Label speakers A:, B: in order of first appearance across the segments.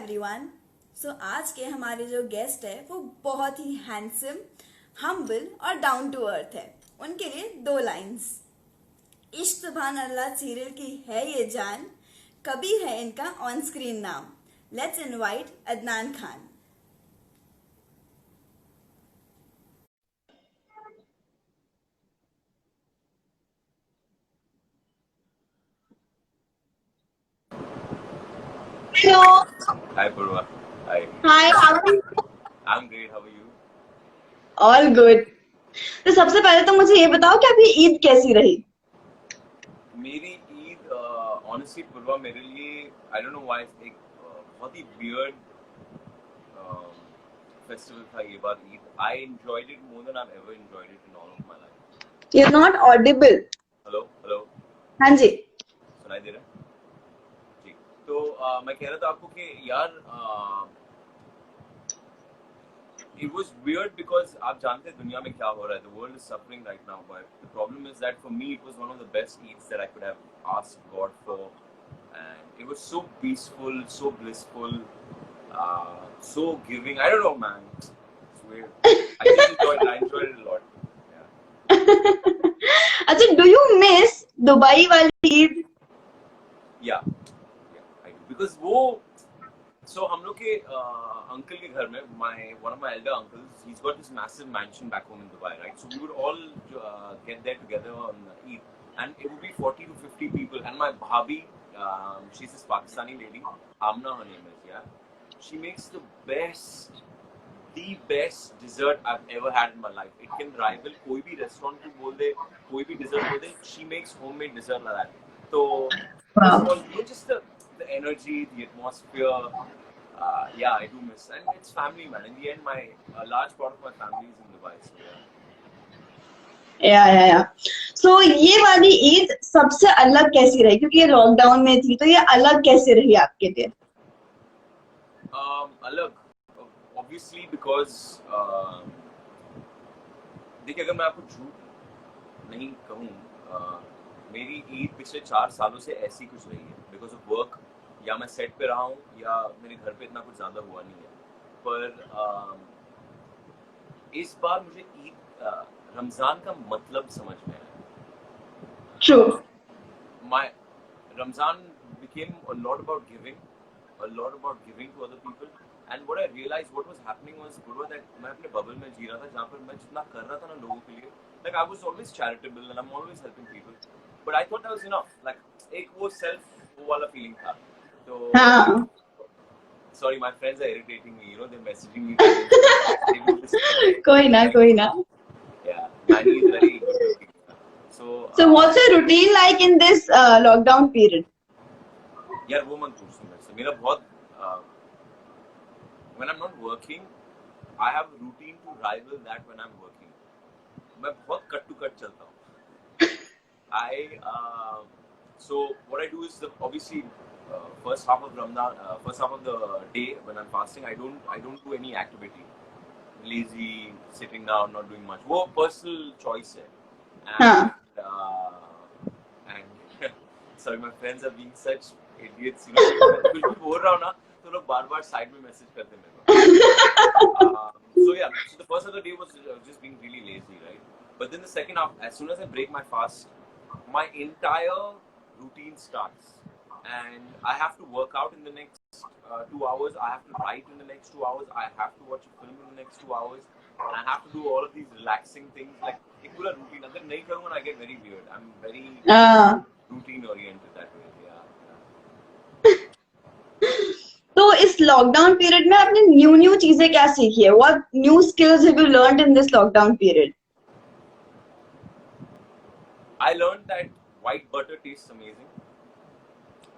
A: Everyone. आज के हमारे जो गेस्ट है वो बहुत ही हैंडसम, हम्बल और डाउन टू अर्थ है। उनके लिए दो लाइंस। इश्क सुभान अल्लाह सीरियल की है ये जान, कबीर है इनका ऑन स्क्रीन नाम। Let's invite Adnan Khan.
B: Hello.
C: Hi, Purva. Hi.
B: Hi, how are you?
C: I'm great. How are you?
B: All good. तो सबसे पहले तो मुझे ये बताओ कि आपकी ईद कैसी रही?
C: मेरी ईद ऑनेस्टली पूर्वा मेरे लिए आई डोंट नो व्हाई एक बहुत ही वियर्ड फेस्टिवल था ये बार Eid. I enjoyed it more than I ever enjoyed it in all of my life.
B: You're not audible.
C: Hello hello,
B: हाँ जी.
C: सुनाई दे रहा है? ठीक. तो मैं कह रहा था आपको कि यार it was weird because आप जानते हैं दुनिया में क्या हो रहा है. The world is suffering right now, but the problem is that for me it was one of the best Eids that I could have asked God for, and it was so peaceful, so blissful, so giving. I don't know, man. It's weird. I just enjoyed it. I enjoyed it a lot. Yeah.
B: अच्छा, do you miss Dubai वाली Eid?
C: Yeah, I do. Because वो so हम लोग के uncle के घर में one of my elder uncles, he's got this massive mansion back home in Dubai, right? So we would all get there together on Eid, and it would be 40 to 50 people. And my bhabhi, she's this Pakistani lady, Amna her name is, yeah. She makes the best dessert I've ever had in my life. It can rival कोई भी restaurant को बोल दे, कोई भी dessert बोल दे. She makes homemade dessert like that. So first of all, just the energy, the atmosphere. Yeah, I do miss, and it's family, man. In the end, a large part of my family is in Dubai, so
B: या सो ये वाली ईद सबसे अलग कैसी रही? क्योंकि ये lockdown में थी, तो ये अलग कैसे रही आपके लिए?
C: अलग, obviously because देखिए, अगर मैं आपको झूठ नहीं कहूँ, मेरी ईद पिछले 4 सालों से ऐसी कुछ रही है बिकॉज ऑफ वर्क. या मैं सेट पे रहा हूँ या मेरे घर पे इतना कुछ ज़्यादा हुआ नहीं है. पर इस बार मुझे ईद रमज़ान का मतलब समझ में आया.
B: True.
C: My Ramzan became a lot about giving to other people. And what I realized, what was happening was, that मैं अपने bubble में जी रहा था जहाँ पर मैं जितना कर रहा था ना लोगों के लिए, like I was always charitable and I'm always helping people, but I thought that was enough. Like एक वो self वो वाला feeling था. तो
B: हाँ.
C: Sorry, my friends are irritating me. You know, they're messaging me.
B: कोई ना.
C: Yeah, Manny is very good looking. So
B: what's your routine like in this lockdown period?
C: यार वो मत पूछो मेरे से. मेरा बहुत when I'm not working, I have a routine to rival that when I'm working. मैं बहुत cut to cut चलता हूँ. So what I do is obviously first half of Ramadan, first half of the day when I'm fasting, I don't do any activity. Lazy, sitting down, not doing much. वो personal choice है. And sorry, my friends are being such idiots. You know, कुछ भी बोल रहा हूँ ना तो लोग बार-बार साइड में मैसेज करते मेरे को. So yeah, so the first of the day was just being really lazy, right? But then the second half, as soon as I break my fast, my entire routine starts, and I have to work out in the next 2 hours. I have to write in the next 2 hours. I have to watch a film in the next 2 hours, and I have to do all of these relaxing things. Like एक पूरा routine. अगर नहीं करूँगा, I get very weird. I'm very routine oriented that way.
B: तो इस lockdown period में आपने new चीजें क्या सीखी है? What new skills have you learned in this lockdown period?
C: I learned that white butter tastes amazing.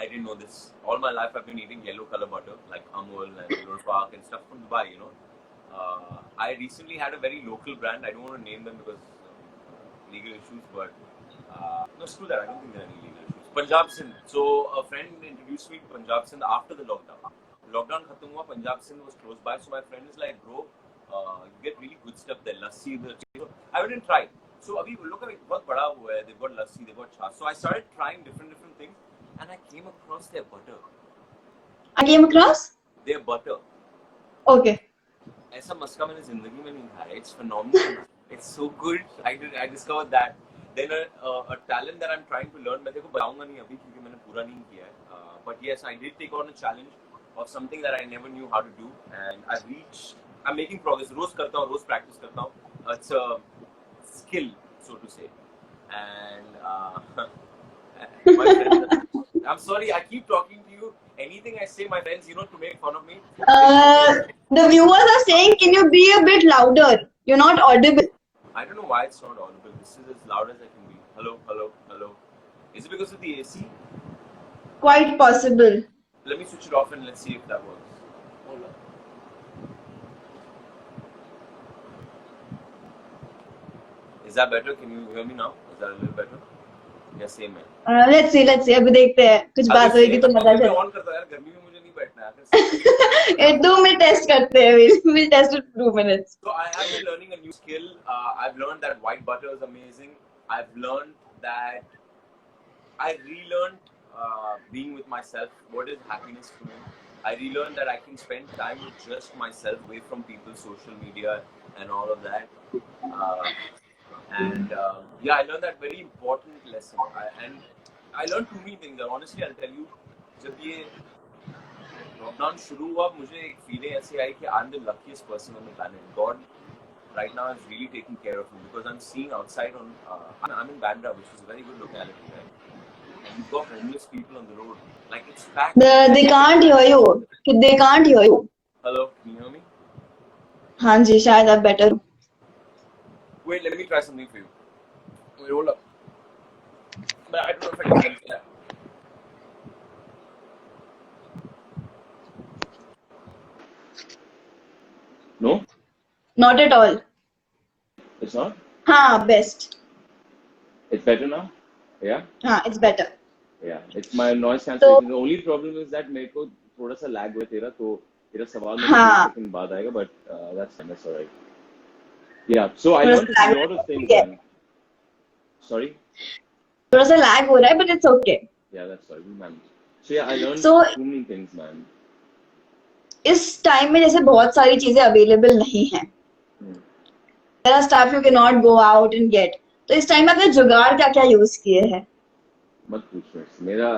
C: I didn't know this. All my life I've been eating yellow color butter like Amul and Lord Park and stuff from Dubai, you know. I recently had a very local brand. I don't want to name them because legal issues, but no, screw that. I don't think there are any legal issues. Punjab Sindh. So a friend introduced me to Punjab Sindh after the lockdown. Lockdown khatam hua, Punjab Sindh was close by, so my friend is like, bro, you get really good stuff there. Lassi, I went and tried. So abhi look at बहुत बड़ा हुआ है. They've got lassi, they've got chas. So I started trying different things, and I came across their butter.
B: I came across
C: their butter.
B: Okay.
C: ऐसा मस्का मैंने जिंदगी में नहीं खाया. It's phenomenal. It's so good. I discovered that. Then a talent that I'm trying to learn. मैं देखो बताऊंगा नहीं अभी क्योंकि मैंने पूरा नहीं किया है. But yes, I did take on a challenge of something that I never knew how to do, and I've reached. I'm making progress. रोज करता हूँ, रोज practice करता हूँ. It's a skill, so to say. And my friends, I'm sorry, I keep talking to you. Anything I say, my friends, to make fun of me.
B: The viewers are saying, can you be a bit louder? You're not audible.
C: I don't know why it's not audible. This is as loud as I can be. Hello, hello, hello. Is it because of the AC?
B: Quite possible.
C: Let me switch it off and let's see if that works. Hold on. Is that better? Can you hear me now? Is that a little better? Yeah, same है.
B: Let's see. अभी देखते हैं. कुछ बात होगी तो पता चलेगा.
C: ऑन करता है यार, गर्मी में मुझे नहीं बैठना है.
B: ये 2 मिनट टेस्ट करते हैं. We'll test it for 2 minutes.
C: So I have been learning a new skill. I've learned that white butter is amazing. I've learned that I relearned being with myself. What is happiness to me? I relearned that I can spend time with just myself, away from people, social media, and all of that. And yeah, I learned that very important lesson. I learned too many things. And honestly, I'll tell you, जब ये lockdown शुरू हुआ, मुझे एक feeling ऐसी आई कि I'm the luckiest person on the planet. God right now is really taking care of me because I'm seeing outside on. I'm in Bandra, which is a very good locality, right? And you've got homeless people on the road. Like it's packed.
B: They can't hear you. They can't hear you.
C: Hello, can you hear me?
B: हाँ जी, शायद अब better.
C: Wait, let me try something for you. Wait, hold up. But I don't know if I can help that. No?
B: Not at all.
C: It's not?
B: हाँ, best.
C: It's better now? Yeah?
B: हाँ, it's better.
C: Yeah. It's my noise cancellation. The only problem is that मेरे को थोड़ा सा lag है तेरा, तो तेरा सवाल मेरे को 2 second बाद आएगा, but that's fine, that's alright. Yeah, so I learned a lot of things. Man. Sorry?
B: थोड़ा सा lag हो रहा है, but it's okay.
C: Yeah, that's right. We managed. So yeah, I learned too many things, man.
B: इस time में जैसे बहुत सारी चीजें अवेलेबल नहीं हैं. There are stuff you cannot go out and get. तो इस टाइम में आपने जुगाड़ क्या क्या यूज किए हैं?
C: मत पूछ मेरा.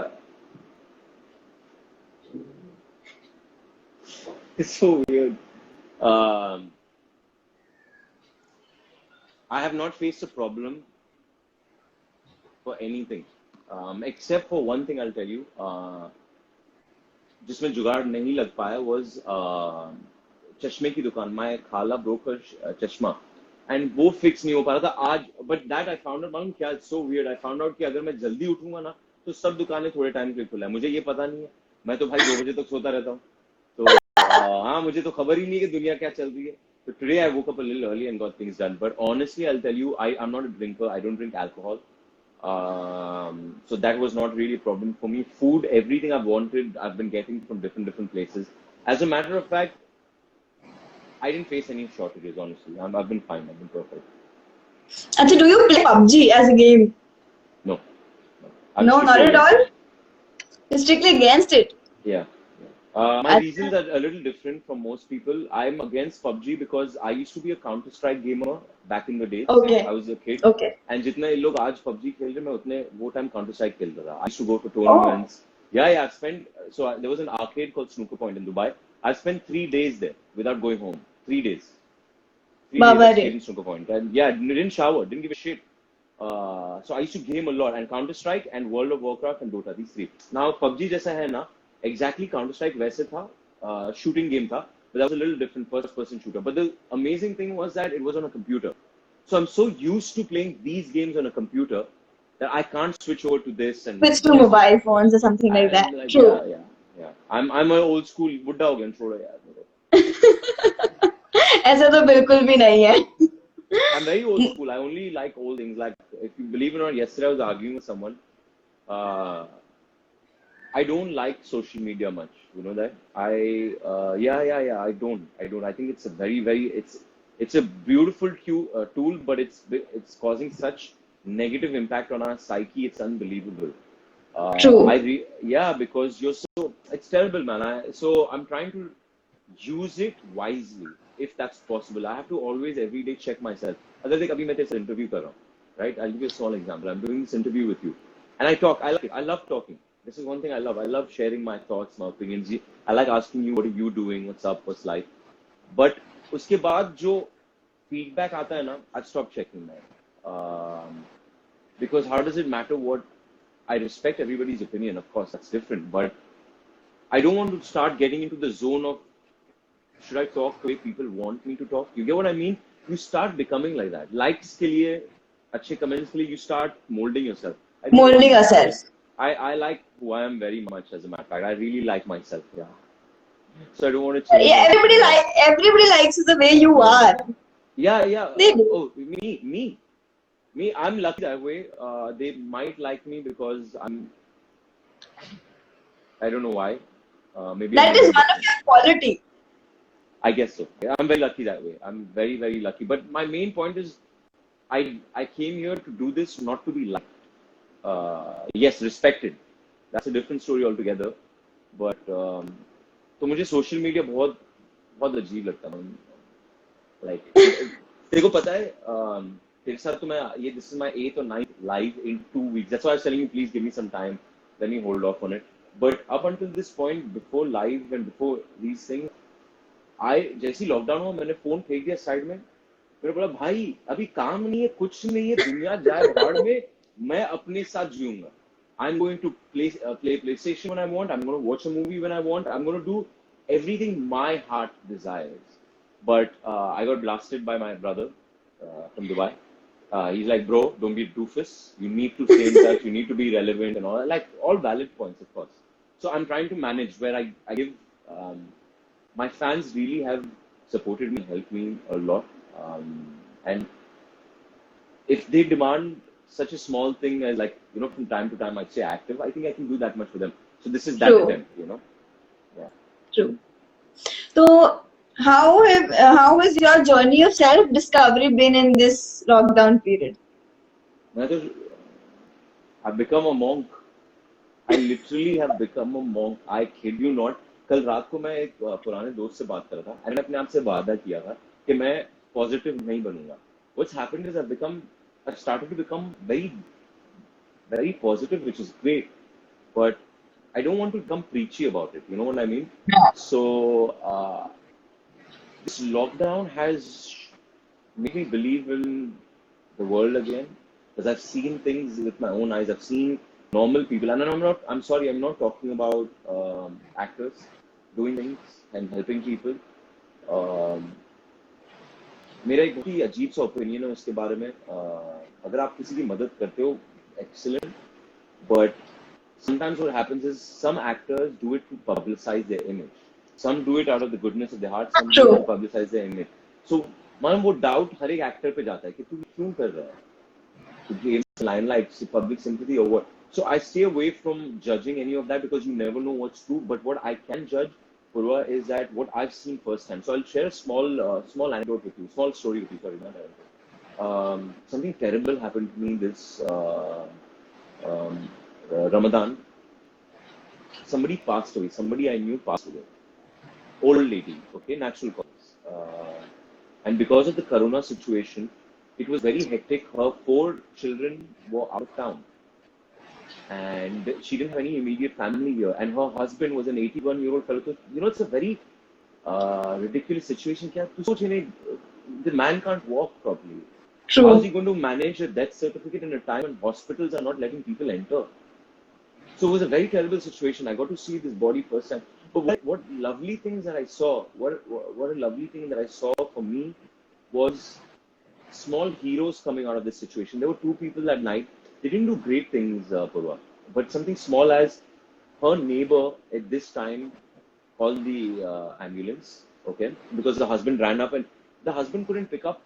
C: It's so weird. I have not faced a problem for anything, except for one thing I'll tell you. जिसमें जुगाड़ नहीं लग पाया was चश्मे की दुकान. My खाला broke a चश्मा and वो फिक्स नहीं हो पा रहा था आज. But that I found out, मालूम क्या? It's so weird. I found out कि अगर मैं जल्दी उठूंगा ना तो सब दुकानें थोड़े टाइम के लिए खुला है. मुझे ये पता नहीं है. मैं तो भाई 2 बजे तक सोता रहता हूँ. तो हाँ, मुझे तो खबर ही नहीं है कि दुनिया क्या चल रही है. So today I woke up a little early and got things done. But honestly, I'll tell you, I'm not a drinker. I don't drink alcohol. So that was not really a problem for me. Food, everything I've wanted, I've been getting from different places. As a matter of fact, I didn't face any shortages, honestly. I've been fine. I've been perfect.
B: Achha, do you play PUBG as a game?
C: No.
B: No, not at all? You're strictly against it?
C: Yeah. My reasons are a little different from most people. I'm against PUBG because I used to be a Counter-Strike gamer back in the days.
B: Okay.
C: I was a kid.
B: Okay.
C: And जितने लोग आज PUBG खेल रहे हैं, मैं उतने वो time Counter-Strike खेलता था. I used to go to tournaments. Yeah, I've spent. So there was an arcade called Snooker Point in Dubai. I spent 3 days there without going home. 3 days. 3 days in Snooker Point. And yeah, didn't shower, didn't give a shit. So I used to game a lot, and Counter-Strike and World of Warcraft and Dota, these 3. Now PUBG जैसा है ना, exactly Counter-Strike वैसे था, shooting game था, but that was a little different, first-person shooter. But the amazing thing was that it was on a computer. So I'm so used to playing these games on a computer that I can't switch over to this and
B: switch to mobile phones or something like that.
C: Like,
B: True.
C: Yeah. I'm an old school बुड्ढा हो गया, छोड़ो यार.
B: ऐसा तो बिल्कुल भी नहीं है.
C: I'm very old school. I only like old things. Like, if you believe it or not, yesterday I was arguing with someone. I don't like social media much. You know that? I don't. I think it's a it's a beautiful tool, but it's causing such negative impact on our psyche. It's unbelievable.
B: True.
C: Yeah, because it's terrible, man. So I'm trying to use it wisely, if that's possible. I have to always every day check myself. अगर देख अभी मैं तेरे से interview कर रहा हूँ, right? I'll give you a small example. I'm doing this interview with you, and I talk. I like it. I love talking. This is one thing I love. I love sharing my thoughts, my opinions. I like asking you, what are you doing? What's up? What's life? But उसके बाद जो feedback आता है ना, I stop checking that. Because how does it matter what? I respect everybody's opinion, of course, that's different. But I don't want to start getting into the zone of, should I talk the way people want me to talk? You get what I mean? You start becoming like that. Likes के लिए, अच्छे comments के लिए, you start molding yourself.
B: Molding yourself.
C: I like who I am very much, as a matter of fact. I really like myself, yeah. So I don't want to change.
B: Yeah, everybody likes you the way you are.
C: Yeah.
B: They do.
C: Oh, me, I'm lucky that way. They might like me because I don't know why. Maybe
B: That is one of your quality.
C: I guess so. I'm very lucky that way. I'm very, very lucky. But my main point is, I came here to do this not to be liked. Yes, respected. That's a different story altogether. But तो मुझे social media बहुत बहुत अजीब लगता है. Like, तेरे को पता है तेरे साथ तो मैं ये this is my 8th or 9th live in 2 weeks. That's why I was telling you, please give me some time. Let me hold off on it. But up until this point, before live and before these things, जैसे ही lockdown हुआ मैंने phone फेंक दिया side में. मैंने बोला भाई अभी काम नहीं है, कुछ नहीं है, दुनिया जाए भाड़ में, मैं अपने साथ जीऊंगा. I'm going to play PlayStation when I want. I'm going to watch a movie when I want. I'm going to do everything my heart desires. But I got blasted by my brother from Dubai. He's like, bro, don't be a doofus. You need to stay in touch. You need to be relevant and all. Like, all valid points, of course. So I'm trying to manage where I give. My fans really have supported me, helped me a lot. And if they demand such a small thing as, like, you know, from time to time I'd say active, I think I can do that much for them. So this is that
B: True.
C: attempt, you know. Yeah.
B: True. So how has your journey of self-discovery been in this lockdown period?
C: I've become a monk. I literally have become a monk. I kid you not. कल रात को मैं एक पुराने दोस्त से बात कर रहा था. मैंने अपने आप से वादा किया था कि मैं पॉजिटिव नहीं बनूंगा. What's happened is I've started to become very, very positive, which is great. But I don't want to become preachy about it. You know what I mean?
B: Yeah.
C: So this lockdown has made me believe in the world again, because I've seen things with my own eyes. I've seen normal people, and I'm sorry, I'm not talking about actors doing things and helping people. मेरा एक बहुत ही अजीब सा opinion है उसके बारे में. अगर आप किसी की मदद करते हो, excellent, but sometimes what happens is some actors do it to publicize their image. Some do it out of the goodness of their heart. Some do it to publicize their image. So मतलब वो doubt हर एक actor पे जाता है कि तू क्यों कर रहा है? To gain limelight, public sympathy, or what? So I stay away from judging any of that, because you never know what's true. But what I can judge, Purva, is that what I've seen firsthand. So I'll share a small anecdote with you, small story with you. Sorry, not anecdote. Something terrible happened to me this Ramadan. Somebody passed away. Somebody I knew passed away. Old lady, okay, natural causes. And because of the corona situation, it was very hectic. Her 4 children were out of town, and she didn't have any immediate family here. And her husband was an 81-year-old fellow. So, you know, it's a very ridiculous situation. The man can't walk properly.
B: True.
C: How is he going to manage a death certificate in a time when hospitals are not letting people enter? So it was a very terrible situation. I got to see this body firsthand. But what lovely things that I saw, what a lovely thing that I saw for me was small heroes coming out of this situation. There were 2 people that night. They didn't do great things, Purva, but something small as her neighbor at this time called the ambulance, okay, because the husband ran up and the husband couldn't pick up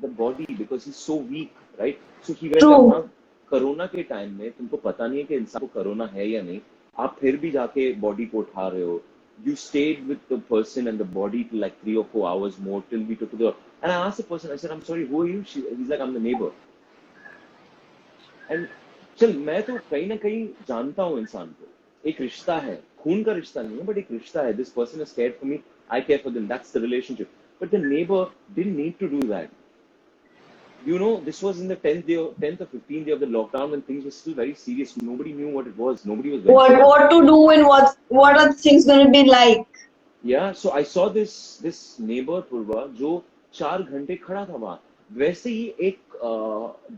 C: the body because he's so weak, right? So he went up. Corona के time में तुमको पता नहीं है कि इंसान को corona है या नहीं, आप फिर भी जाके बॉडी को उठा रहे हो. You stayed with the person and the body for like 3 or 4 hours more till we took to the. And I asked the person, I said, I'm sorry, who are you? He's like, I'm the neighbor. And
D: चल मैं तो कहीं ना कहीं जानता हूँ इंसान को, एक रिश्ता है, खून का रिश्ता नहीं है बट एक रिश्ता है. This person is care for me, I care for them, that's the relationship. But the neighbour didn't need to do that. You know, this was in the 10th day, 10th or 15th day of the lockdown when things were still very serious. Nobody knew what it was. Nobody was venturing out.
B: What to do and what are things going to be like?
D: Yeah, so I saw this neighbor पूर्वा जो 4 घंटे खड़ा था वहां. वैसे ही एक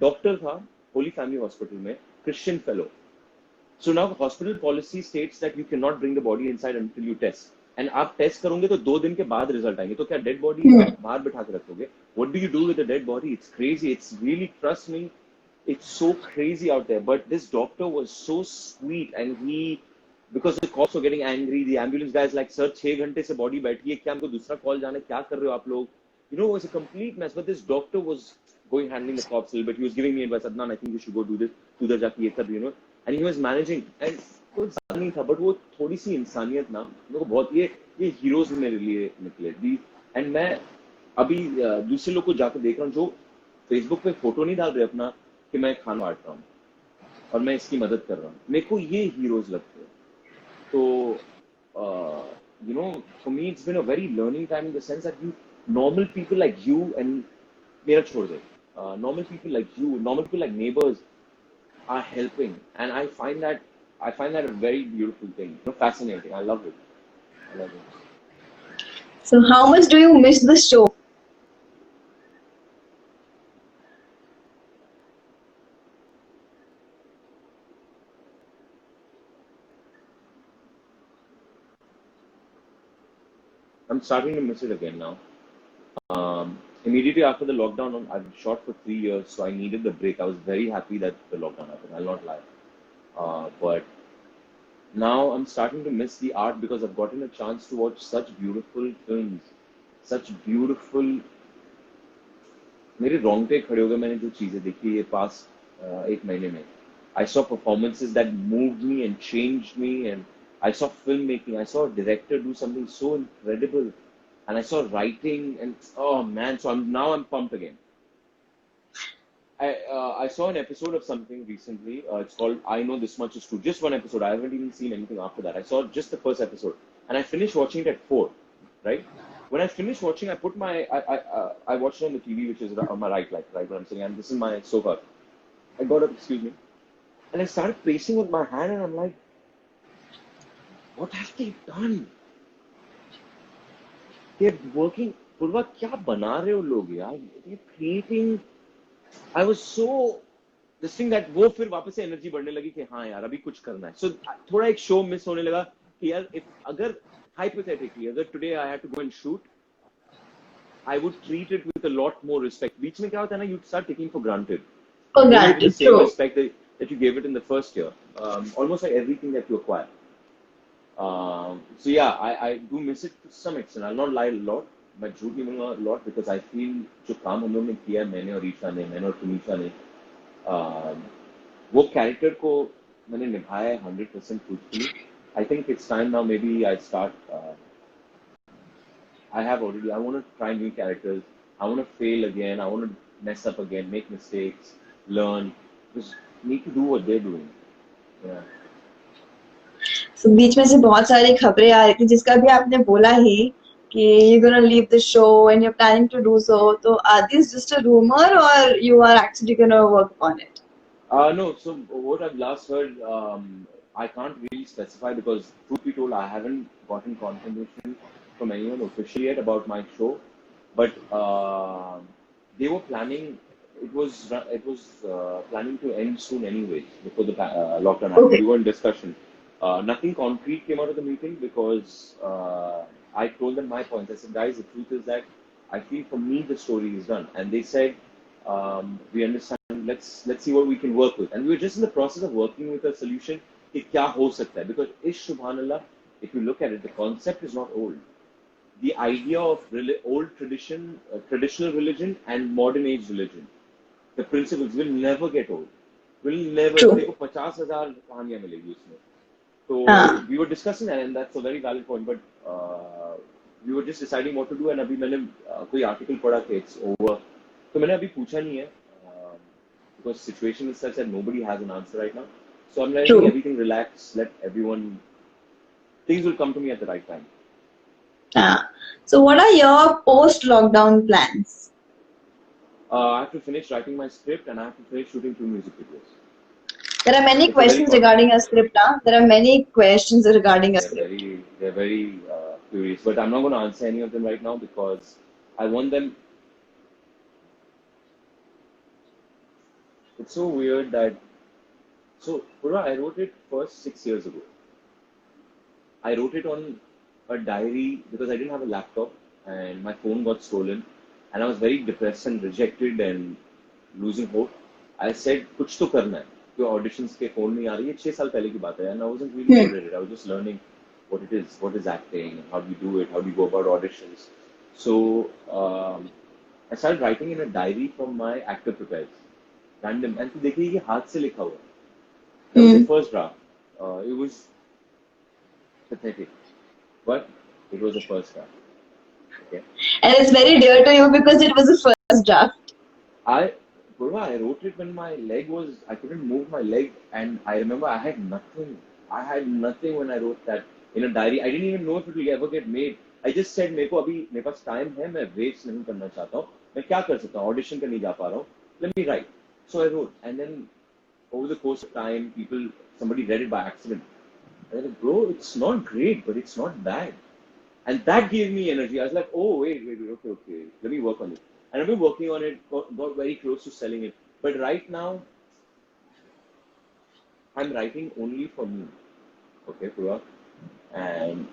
D: doctor था Holi family hospital में, Christian fellow. So now hospital policy states that you cannot bring the body inside until you test. And आप टेस्ट करोगे तो 2 दिन के बाद रिजल्ट आएंगे. तो क्या डेड बॉडी आप बाहर बिठा के रखोगे? What do you do with the dead body? It's crazy. It's really, trust me, it's so crazy out there. But this doctor was so sweet, and he, because the cops were getting angry, the ambulance guys like, sir, 6 घंटे से body बैठी है, क्या हमको दूसरा call जाना है, क्या कर रहे हो आप लोग? You know, it was a complete mess. But this doctor was going handling the cops a little bit. He was giving me advice, Adnan, I think you should go do this, उधर जाके ये कर, you know. And he was managing. And कोई ज्यादा नहीं था, but वो थोड़ी सी इंसानियत ना मेरे को बहुत, ये हीरोज मेरे लिए निकले. एंड मैं अभी दूसरे लोग को जाकर देख रहा हूँ जो फेसबुक पे फोटो नहीं डाल रहे अपना कि मैं खाना बांट रहा हूँ और मैं इसकी मदद कर रहा हूँ. मेरे को ये हीरोज लगते हैं. तो you know, for me it's been a very learning time in the sense that you, normal people like you, and मेरा छोड़ दे, normal people like you, normal people like neighbors are helping, and I find that a very beautiful thing, you know, fascinating. I love it.
B: So how much do you miss the show?
D: I'm starting to miss it again now. Immediately after the lockdown, I've shot for 3 years, so I needed the break. I was very happy that the lockdown happened, I'll not lie. But now I'm starting to miss the art because I've gotten a chance to watch such beautiful films, such beautiful. मेरे रोंगटे खड़े हो गए मैंने जो चीजें देखी ये पास्ट 1 महीने में. I saw performances that moved me and changed me, and I saw filmmaking. I saw a director do something so incredible, and I saw writing, and oh man, so I'm pumped again. I saw an episode of something recently. It's called I Know This Much Is True. Just one episode. I haven't even seen anything after that. I saw just the first episode, and I finished watching it at 4. Right when I finished watching, I put my I watched it on the TV, which is on my right, like right where I'm sitting, and this is my sofa. I got up, excuse me, and I started pacing with my hand, and I'm like, what have they done? They're working. Purva, क्या बना रहे हो लोग यार? They're creating. I was so this thing that वो फिर वापस से एनर्जी बढ़ने लगी कि हाँ यार अभी कुछ करना है. So थोड़ा एक शो मिस होने लगा कि यार अगर hypothetically अगर today I had to go and shoot, I would treat it with a lot more respect. बीच में क्या होता है ना, you start taking for granted.
B: For
D: You
B: granted,
D: give it the same
B: true.
D: respect that you gave it in the first year. Almost like everything that you acquire. So yeah, I do miss it to some extent. I'll not lie a lot. मैं झूठ नहीं बोलूंगा a lot because I feel जो काम हम लोग ने किया है, मैंने और ईशा ने, मैंने और तुनिशा ने, वो कैरेक्टर को मैंने निभाया है 100% truthfully. I think it's time now. Maybe I start. I have already. I want to try new characters. I want to fail again. I want to mess up again, make mistakes, learn. Just need to do what they're doing. Yeah.
B: So बीच में से बहुत सारी खबरें आ रही थी जिसका भी आपने बोला ही कि you're gonna leave the show and you're planning to do so. So are these just a rumor or you are actually gonna work on it?
D: No. So what I've last heard, I can't really specify because, truth be told, I haven't gotten confirmation from anyone officially yet about my show. But they were planning. It was planning to end soon, anyways, before the lockdown happened.
B: Okay.
D: We were in discussion. Nothing concrete came out of the meeting because I told them my points. I said, guys, the truth is that I feel for me the story is done, and they said, we understand. Let's see what we can work with, and we were just in the process of working with a solution. कि क्या हो सकता है? Because Subhanallah, if you look at it, the concept is not old. The idea of old tradition, traditional religion, and modern age religion, the principles will never get old. Will never.
B: True.
D: देखो 50,000 कहानियां मिलेगी उसमें. So we were discussing that, and that's a very valid point. But we were just deciding what to do, and अभी मैंने कोई article पढ़ा कि it's over. तो मैंने अभी पूछा नहीं है. because situation is such that nobody has an answer right now. So I'm letting
B: True.
D: everything relax, let everyone, things will come to me at the right time.
B: So what are your post-lockdown plans?
D: I have to finish writing my script and I have to finish shooting 2 music videos.
B: There are many
D: It's a very
B: questions regarding a script. There are many questions regarding a
D: they're
B: script.
D: very curious, but I'm not going to answer any of them right now because I want them. It's so weird that Pura, I wrote it first 6 years ago. I wrote it on a diary because I didn't have a laptop and my phone got stolen and I was very depressed and rejected and losing hope. I said कुछ तो करना है. जो auditions के phone नहीं आ रही है 6 साल पहले की बात है and I wasn't really good at it. I was just learning what is acting, how do you do it, how do you go about auditions. So I started writing in a diary from my actor prepares, random. And तो देखिए ये हाथ से लिखा हुआ. That was the first draft. It was pathetic, but it was the first draft. Okay.
B: And it's very dear to you because it was the first draft.
D: I wrote it when my leg was, I couldn't move my leg, and I remember I had nothing. I had nothing when I wrote that in a diary. I didn't even know if it will ever get made. I just said मेरे को अभी मेरे पास time है, मैं waste नहीं करना चाहता हूँ. मैं क्या कर सकता हूँ? Audition करने जा पा रहा हूँ. Let me write. So I wrote, and then over the course of time, somebody read it by accident. And I was like, bro, it's not great, but it's not bad. And that gave me energy. I was like, oh, wait, okay. Let me work on it. And I've been working on it, got very close to selling it. But right now, I'm writing only for me. Okay, Pura? And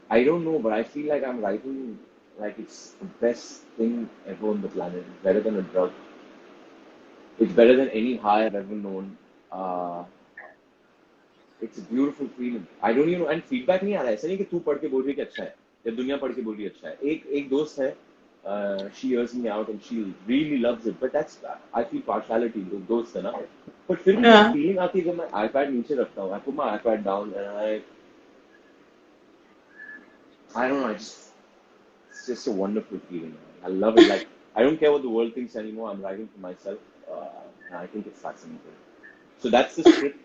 D: I don't know, but I feel like I'm writing like it's the best thing ever on the planet. It's better than a drug. It's better than any high I've ever known. It's a beautiful feeling. I don't even know. And feedback नहीं आ रहा है. ऐसा नहीं कि तू पढ़ के बोल रही है कि अच्छा है या दुनिया पढ़ के बोल रही है अच्छा है. एक दोस्त है. She hears me out and she really loves it. But that's, I feel partiality. दोस्त है ना. But फिर भी feeling आती है जब मैं iPad नीचे रखता हूँ. I put my iPad down and I don't know. It's just a wonderful feeling. I love it. Like I don't care what the world thinks anymore. I'm writing for myself. And I think it's fascinating. So that's the script.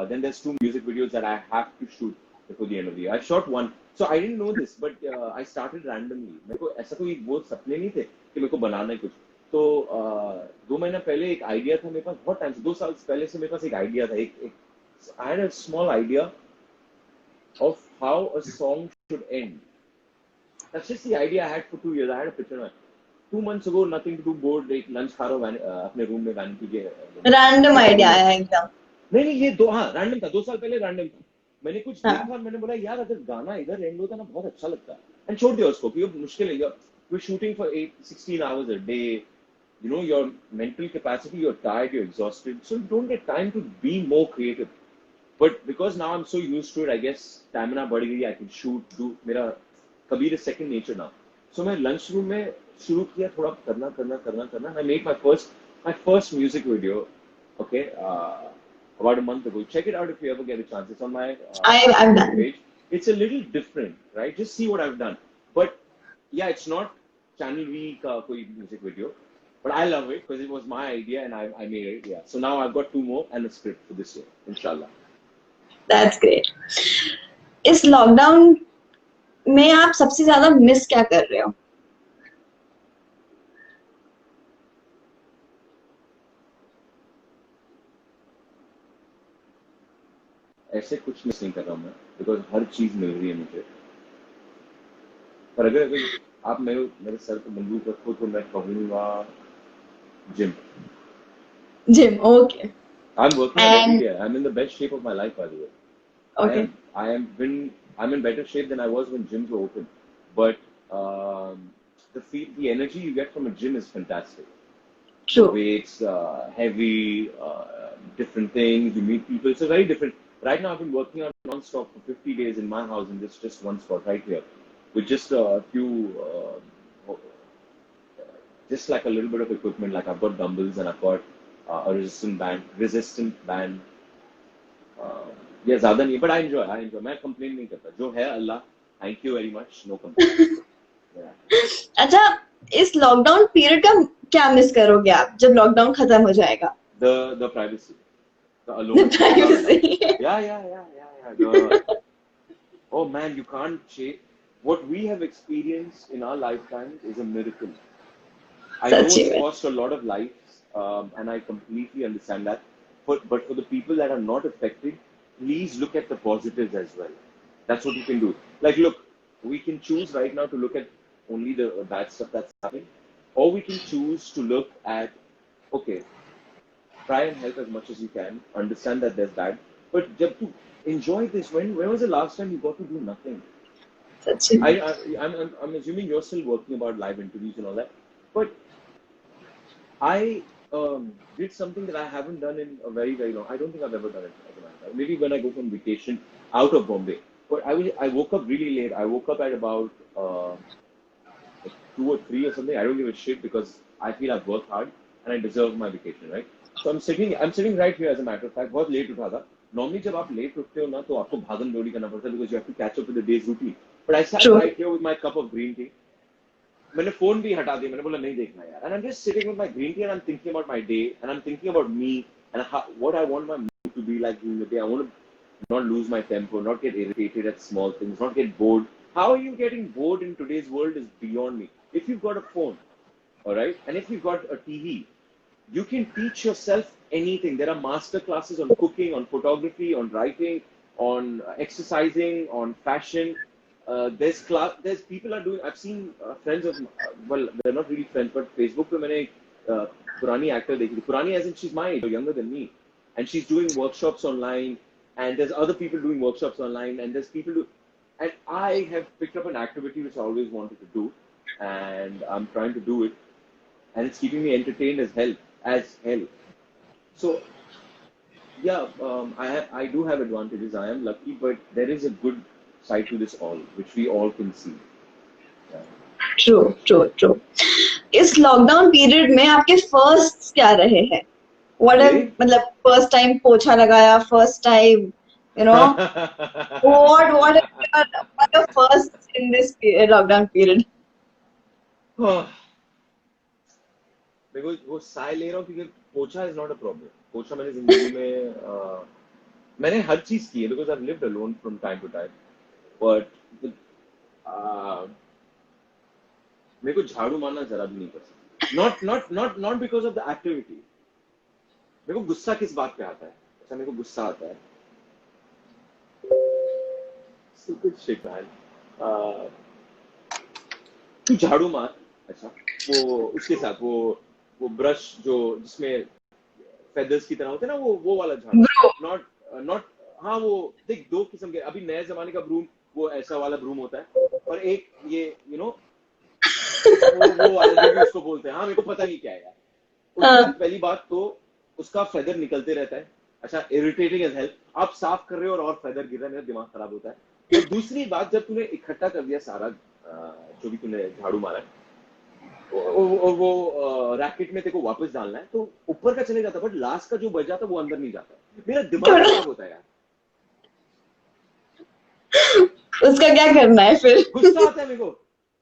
D: Then there's 2 music videos that I have to shoot before the end of the year. I shot one. So I didn't know this, but I started randomly. मेरे को ऐसा कोई वो सपने नहीं थे कि मेरे को बनाना है कुछ. तो 2 महीना पहले एक आइडिया था मेरे पास. बहुत टाइम से 2 साल पहले से मेरे पास एक आइडिया था. I had a small idea of how a song should end. That's just the idea I had for 2 years. I had a picture. 2 months ago, nothing to do, bored, एक lunch खा रहा हूँ अपने room में vanity के.
B: Random idea है एकदम.
D: नहीं ये रैंडम था. 2 साल पहले रैंडम था. मैंने कुछ देखा और मैंने बोला यार अगर गाना इधर एंड होता ना बहुत अच्छा लगता. एंड छोड़ दिया उसको क्योंकि मुश्किल है. You're shooting for 16 hours a day. You know, your mental capacity, you're tired, you're exhausted. So you don't get time to be more creative. But because now I'm so used to it, I guess stamina बढ़ गई. I can shoot, do. मेरा Kabir is second nature now. So मैं lunch room में शुरू किया थोड़ा करना. I made my first music video. Okay. About a month ago. Check it out if you ever get a chance. It's on my
B: I've done.
D: page. It's a little different, right? Just see what I've done. But yeah, it's not Channel V ka koi music video. But I love it because it was my idea and I made it. Yeah. So now I've got 2 more and a script for this year, inshallah.
B: That's great. इस lockdown में आप सबसे ज्यादा miss क्या कर रहे हो?
D: ऐसे कुछ मिस नहीं कर रहा हूँ मैं बिकॉज हर चीज मिल रही है मुझे. पर अगर आप मेरे सर पे बंदूक रखो तो मैं कहूँगा gym.
B: Okay.
D: I'm working on every day. I'm in the best shape of my life, by the way.
B: Okay.
D: I'm in better shape than I was when gyms were open. But the energy you get from a gym is fantastic.
B: True.
D: Weights, heavy, different things. You meet people. It's a very different. Right now, I've been working on non-stop for 50 days in my house in this just one spot right here, with just a few, just like a little bit of equipment. Like I've got dumbbells and I've got a resistant band. Yeah, ज़्यादा नहीं, but I enjoy. मैं complain नहीं करता. जो है अल्लाह, thank you very much. No complaint. Yeah.
B: अच्छा, इस lockdown period का क्या मिस करोगे आप जब लॉकडाउन खत्म हो जाएगा?
D: The privacy, the alone.
B: Privacy.
D: Yeah. Oh man, you can't change. What we have experienced in our lifetime is a miracle. I know
B: सच्ची
D: it's
B: में.
D: cost a lot of lives, and I completely understand that. But for the people that are not affected, please look at the positives as well. That's what you can do. Like, look, we can choose right now to look at only the bad stuff that's happening, or we can choose to look at, okay, try and help as much as you can, understand that there's bad, but just to enjoy this. When was the last time you got to do nothing?
B: सच्ची में.
D: I'm assuming you're still working about live interviews and all that, but I did something that I haven't done in a very, very long. I don't think I've ever done it as a matter of fact. Maybe when I go on vacation out of Bombay. But I woke up really late. I woke up at about 2 or 3 or something. I don't give a shit because I feel I've worked hard and I deserve my vacation, right? So I'm sitting right here as a matter of fact. बहुत late उठा था. Normally जब आप late उठते हो ना तो आपको भागम दौड़ी करना पड़ता है because you have to catch up with the day's routine. But I sat
B: True.
D: right here with my cup of green tea. मैंने फोन भी हटा दिया. मैंने बोला नहीं देखना यार. And I'm just sitting with my green tea and I'm thinking about my day and I'm thinking about me and what I want my mood to be like during the day. I want to not lose my temper, not get irritated at small things, not get bored. How are you getting bored in today's world is beyond me. If you've got a phone, all right, and if you've got a TV, you can teach yourself anything. There are master classes on cooking, on photography, on writing, on exercising, on fashion. There's people are doing. I've seen friends of, well, they're not really friends, but Facebook पे मैंने एक पुरानी actor देखी थी. पुरानी as in she's my age, younger than me, and she's doing workshops online. And there's other people doing workshops online, and there's people do. And I have picked up an activity which I always wanted to do, and I'm trying to do it, and it's keeping me entertained as hell. So yeah, I do have advantages. I am lucky, but there is a good side to this all, which we all can see. Yeah.
B: True. इस lockdown period में आपके first क्या रहे हैं? मतलब first time पोछा लगाया, first time what are your first in this lockdown period?
D: देखो वो साय ले रहा हूँ क्योंकि पोछा इज नॉट अ प्रॉब्लम. पोछा मैंने जिंदगी में मैंने हर चीज की है because I've lived alone from time to time. But मेरे को झाड़ू मारना जरा भी नहीं पसंद. Not because of the activity. मेरे को गुस्सा किस बात पे आता है? अच्छा मेरे को गुस्सा आता है. Stupid shit man. तू झाड़ू मार. अच्छा वो उसके साथ वो ब्रश जो जिसमें फेदर्स की तरह होते हैं ना वो वाला झाड़ू. नॉट हाँ वो देख दो किस्म के. अभी नए जमाने का ब्रूम वो ऐसा वाला ब्रूम होता है और एक ये वो वाला जो भी उसको बोलते हैं. हाँ मेरे को पता नहीं क्या है यार. उसकी पहली बात तो उसका फेदर निकलते रहता है. अच्छा इरिटेटिंग एज हेल्प. आप साफ कर रहे हो और फेदर गिर रहा है. मेरा दिमाग खराब होता है. और दूसरी बात जब तूने इकट्ठा कर दिया सारा जो भी तूने झाड़ू मारा है और वो रैकेट में तेरे को वापस डालना है तो ऊपर का चले जाता है बट लास्ट का जो बच जाता है वो अंदर नहीं जाता. मेरा दिमाग खराब होता है यार.
B: उसका क्या करना है फिर?
D: गुस्सा आता है मेरे को.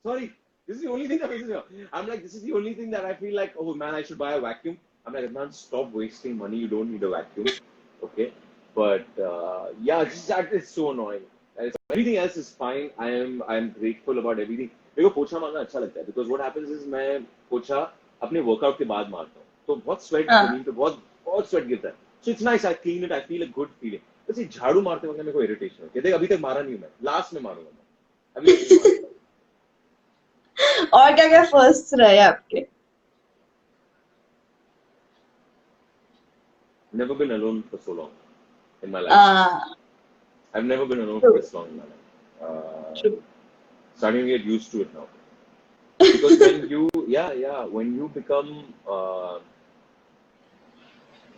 D: Sorry this is the only thing that pisses me off. I'm like this is the only thing that I feel like oh man I should buy a vacuum. I'm like man stop wasting money. You don't need a vacuum. Okay, but yeah that is so annoying. Everything else is fine. I am grateful about everything. मेरे को पोछा मारना अच्छा लगता है because what happens is मैं पोछा अपने वर्कआउट के बाद मारता हूँ तो बहुत स्वेट जमीन पे बहुत स्वेट गिरता है. So it's nice. I clean it. I feel a good feeling. बस ये झाड़ू मारते वक्त मेरे को इरिटेशन होती है. देख अभी तक मारा नहीं हूँ मैं. लास्ट में मारूंगा मैं. अभी
B: और क्या फर्स्ट रहे आपके?
D: Never been alone for so long in my life. I've never been alone for this long in my life. Starting to get used to it now. Because when you become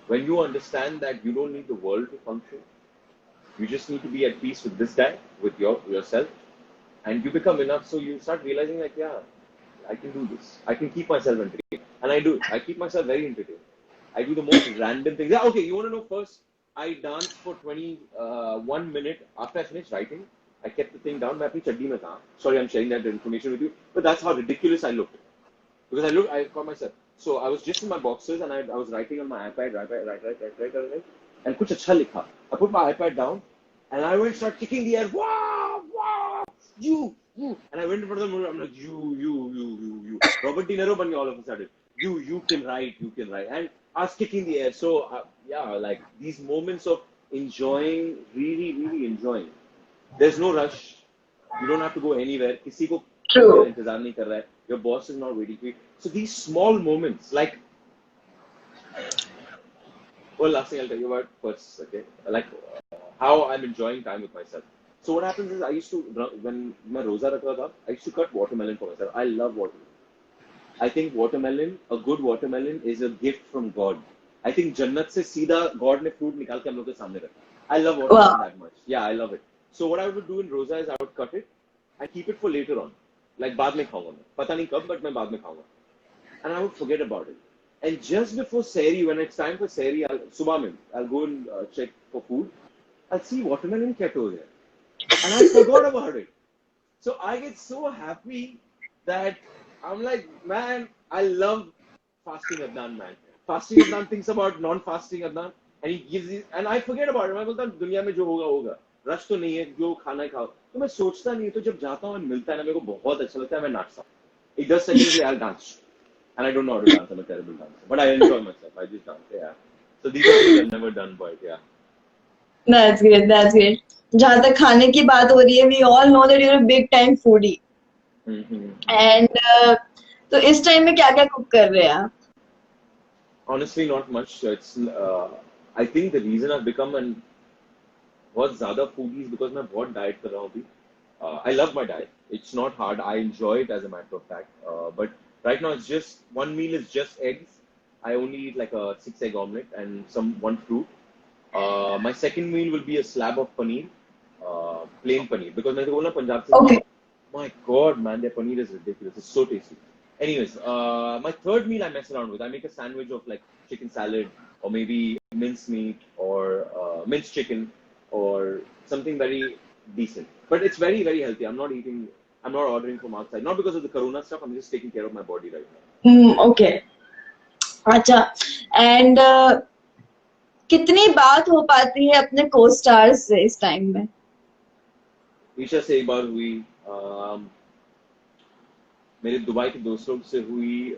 D: when you understand that you don't need the world to function, you just need to be at peace with this guy, with yourself, and you become enough. So you start realizing like, yeah, I can do this. I can keep myself entertained, and I do. I keep myself very entertained. I do the most random things. Yeah, okay. You want to know first? I danced for 21 minutes after I finished writing. I kept the thing down. मैं अपनी चड्डी में था. Sorry, I'm sharing that information with you. But that's how ridiculous I looked. Because I caught myself. So I was just in my boxes and I was writing on my iPad, right. And kuch acha likha. I put my iPad down and I went start kicking the air. Wow, wow, you. And I went in front of the mirror. I'm like, you. Robert De Niro bani all of a sudden. You can write, you can write. And I was kicking the air. So yeah, like these moments of enjoying, really enjoying. There's no rush. You don't have to go anywhere. किसी को
B: True.
D: तेरा इंतजार नहीं कर रहा है. Your boss is not waiting for you. So these small moments, like, well, last thing I'll tell you about first, okay? Like how I'm enjoying time with myself. So what happens is I used to, when my roza rakh raha tha, I used to cut watermelon for myself. I love watermelon. I think watermelon, a good watermelon, is a gift from God. I think Jannat se seedha God ne fruit nikal ke hum log ke samne rakha. I love watermelon
B: Wow.
D: that much. Yeah, I love it. So what I would do in roza is I would cut it and keep it for later on. Like बाद में खाऊंगा मैं. पता नहीं कब, but मैं बाद में खाऊंगा. And I would forget about it. And just before Sehri, when it's time for Sehri, I'll go and check for food. I'll see watermelon keto there. And I forgot about it. So I get so happy that I'm like, man, I love fasting Adnan, man. Fasting Adnan thinks about non-fasting Adnan, and he gives it, and I forget about it. मैं बोलता हूँ दुनिया में जो होगा होगा, rush तो नहीं है, जो खाना है खाओ. तो मैं सोचता नहीं, तो जब जाता हूँ और मिलता है ना, मेरे को बहुत अच्छा लगता है, मैं नाचता हूँ. एक 10 सेकंड के लिए I'll dance, and I don't know how to dance. I'm a terrible dancer, but I enjoy myself. I just dance, yeah. So these are things I've never done, but yeah.
B: That's great. That's great. जहाँ तक खाने की बात हो रही है, we all know that you're a big time foodie. And तो इस टाइम में क्या क्या कुक कर रहे हैं आप?
D: Honestly, not much. It's I think the reason I've become an बहुत ज़्यादा foodie is because मैं बहुत diet कर रहा हूँ अभी. I love my diet. It's not hard. I enjoy it as a matter of fact. But right now it's just one meal is just eggs. I only eat like a 6 egg omelette and one fruit. My second meal will be a slab of paneer, plain paneer. Because मैं तो बोला पंजाब से.
B: Okay.
D: My God, man, their paneer is ridiculous. It's so tasty. Anyways, my third meal I mess around with. I make a sandwich of like chicken salad or maybe minced meat or minced chicken or something very decent. But it's very healthy. I'm not ordering from outside. Not because of the corona stuff. I'm just taking care of my body right now.
B: Okay. अच्छा. And कितनी बात हो पाती है अपने co-stars से इस time में?
D: ईशा से एक बार हुई. मेरे दुबई के दोस्त लोग से हुई.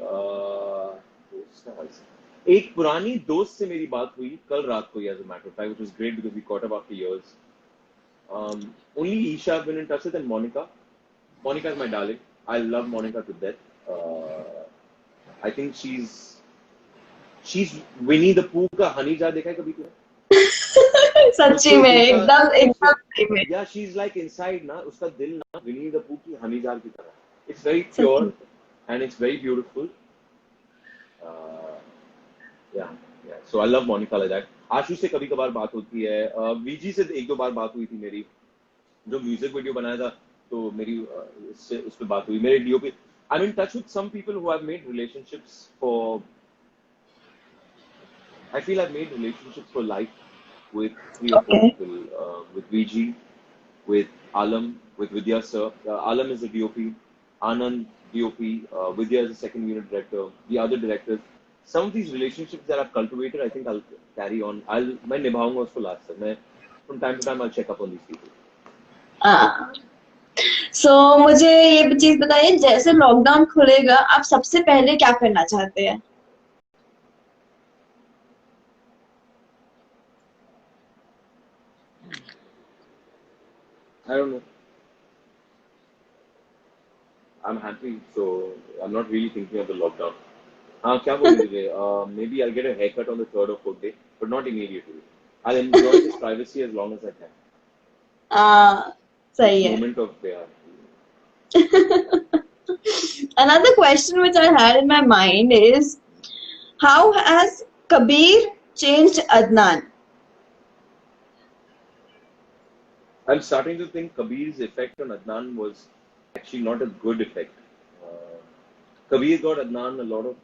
D: एक पुरानी दोस्त से मेरी बात हुई कल रात को, as a matter of fact, which was great because we caught up after years. Only Isha I've been in touch with, and Monica. Monica is my darling. I love Monica to death. I think she's Winnie the Pooh का Honey jar देखा है कभी तुमने?
B: सच्ची में एकदम सही में.
D: Yeah, she's like inside ना, उसका दिल ना Winnie the Pooh की हनी जार की तरह. It's very pure and it's very beautiful. Yeah. So I love Monica like that. आशु से कभी कभार बात होती है. वीजी से एक दो बार बात हुई थी मेरी. जो म्यूजिक वीडियो बनाया था तो मेरी उस पे बात हुई. मेरे DOP. I'm in touch with some people who have made relationships for. I feel I've made relationships for life with 3 or 4 people. With VG, with Alam, with Vidya sir. Alam is a DOP. Anand, DOP. Vidya is the second unit director. The other directors. Some of these relationships that I've cultivated, I think I'll carry on. मैं निभाऊंगा उसको last तक. From time to time I'll check up on these people.
B: So मुझे ये चीज बताइए, जैसे lockdown खुलेगा आप सबसे पहले क्या करना चाहते हैं?
D: I don't know. I'm happy, so I'm not really thinking of the lockdown. क्या बोलेंगे? Maybe I'll get a haircut on the 3rd or 4th day, but not immediately. I'll enjoy this privacy as long as I can.
B: सही है.
D: Moment of there.
B: Another question which I had in my mind is, how has Kabir changed Adnan?
D: I'm starting to think Kabir's effect on Adnan was actually not a good effect. Kabir got Adnan a lot of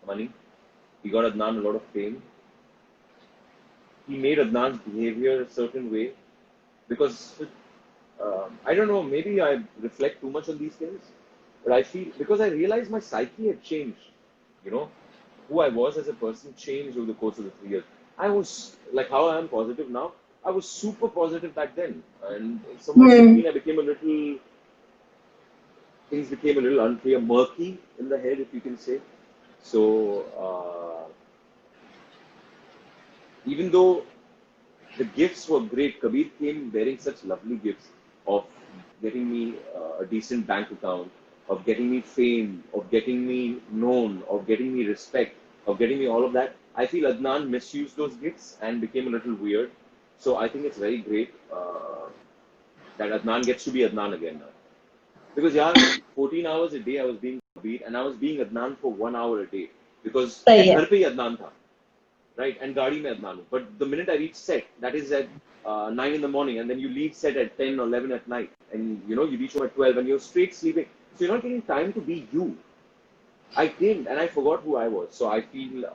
D: money. He got Adnan a lot of fame. He made Adnan's behavior a certain way because I don't know, maybe I reflect too much on these things, but I feel because I realized my psyche had changed. you know, who I was as a person changed over the course of the 3 years. I was like how I am positive now. I was super positive back then, and somewhere in between, I became a little. Things became a little unclear, murky in the head, if you can say. So, even though the gifts were great, Kabir came bearing such lovely gifts of getting me a decent bank account, of getting me fame, of getting me known, of getting me respect, of getting me all of that. I feel Adnan misused those gifts and became a little weird. So I think it's very great that Adnan gets to be Adnan again now. Because yeah, 14 hours a day I was being Kabir and I was being Adnan for 1 hour a day. Because
B: सही है.
D: घर पे ही Adnan था. Right, and गाड़ी में Adnan हूँ. But the minute I reach set, that is at 9 in the morning, and then you leave set at 10 or 11 at night, and you know you reach home at 12, and you're straight sleeping. So you're not getting time to be you. I didn't, and I forgot who I was. So I feel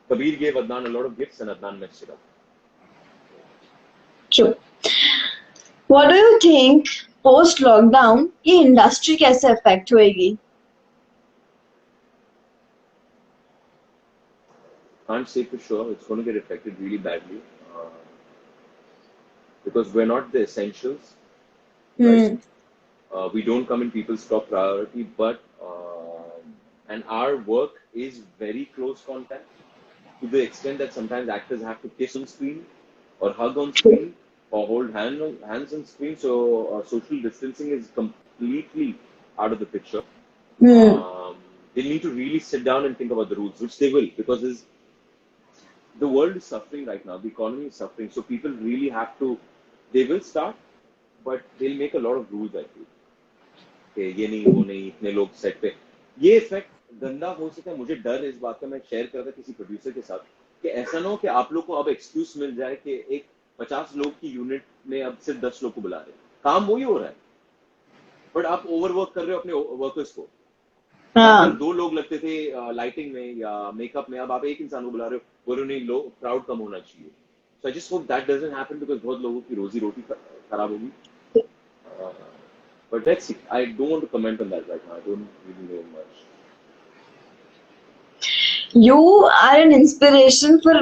D: Kabir gave Adnan a lot of gifts, and Adnan messed it up.
B: True. What do you think post lockdown ये industry कैसे affect होएगी?
D: Can't say for sure. It's going to get affected really badly because we're not the essentials. Right? We don't come in people's top priority, but and our work is very close contact to the extent that sometimes actors have to kiss on screen or hug on screen or hold hands on screen. So social distancing is completely out of the picture. They need to really sit down and think about the rules, which they will, because the world is suffering right now. The economy is suffering. So people really have to, they will start, but they'll make a lot of rules, I feel. कि ये नहीं वो नहीं इतने लोग set पे ये effect गंदा हो सकता है. मुझे डर इस बात का, मैं शेयर कर रहा था किसी प्रोड्यूसर के साथ कि ऐसा ना हो कि आप लोग को अब एक्सक्यूज मिल जाए कि एक 50 लोग की यूनिट में अब सिर्फ 10 लोग को बुला रहे हैं. काम वही हो रहा है, बट आप ओवरवर्क कर रहे हो अपने वर्कर्स को. हाँ. 2 लोग लगते थे लाइटिंग में या मेकअप में, अब आप एक इंसान को बुला रहे हो, बोल रहे नहीं लोग क्राउड कम होना चाहिए. So I just hope that doesn't happen because बहुत लोगों की रोजी रोटी खराब होगी. But let's see. I don't want to comment on that right now. I don't really know much.
B: You are an inspiration for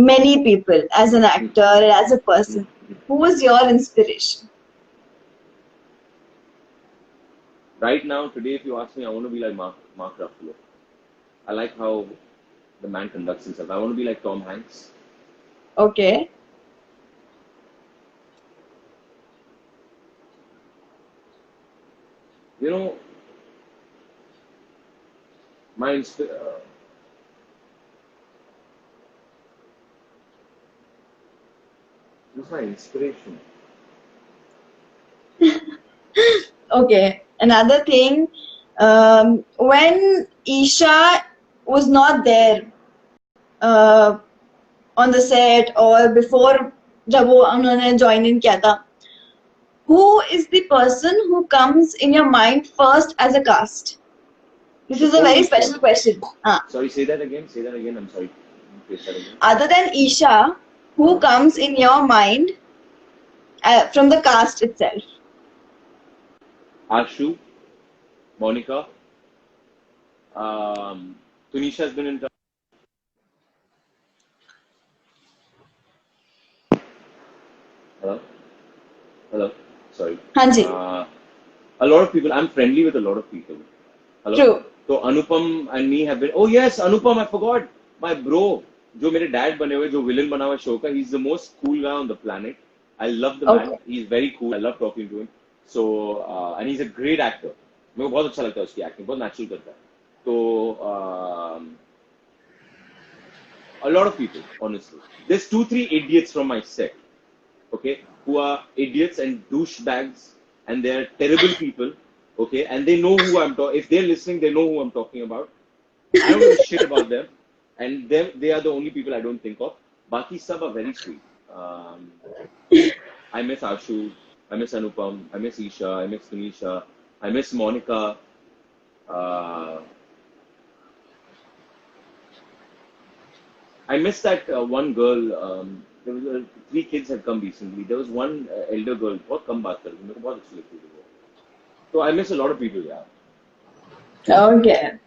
B: many people as an actor, as a person. Who is your inspiration?
D: Right now, today, if you ask me, I want to be like Mark Ruffalo. I like how the man conducts himself. I want to be like Tom Hanks.
B: Okay.
D: You know, who's my inspiration?
B: Okay. Another thing, when Isha was not there on the set or before जब वो उन्होंने join in किया था, who is the person who comes in your mind first as a cast? This is a very special question.
D: Sorry, say that again. Say that again. I'm sorry. Say that again.
B: Other than Isha, who comes in your mind from the cast itself?
D: Ashu, Monica, Tunisha has been in touch. Hello. Sorry.
B: Hanji.
D: A lot of people. I'm friendly with a lot of people. Hello.
B: True.
D: So Anupam and me have been. Oh yes, Anupam. I forgot. My bro, जो मेरे dad बने हुए, जो villain बना हुआ show का. He's the most cool guy on the planet. I love the man. He's very cool. I love talking to him. So and he's a great actor. मेरे को बहुत अच्छा लगता है उसकी acting. बहुत natural करता है. So a lot of people, honestly. There's 2-3 idiots from my set. Okay, who are idiots and douchebags, and they're terrible people, okay, and they know who I'm talking. If they're listening, they know who I'm talking about. I don't know shit about them, and they are the only people I don't think of. Baki sab are very sweet. I miss Ashu, I miss Anupam, I miss Isha, I miss Tunisha, I miss Monica. I miss that one girl. There was 3 kids had come recently. There was one elder girl. बहुत कम बात करती, मेरे को बहुत अच्छी लगती थी वो. So I miss a lot of people, yeah.
B: Okay.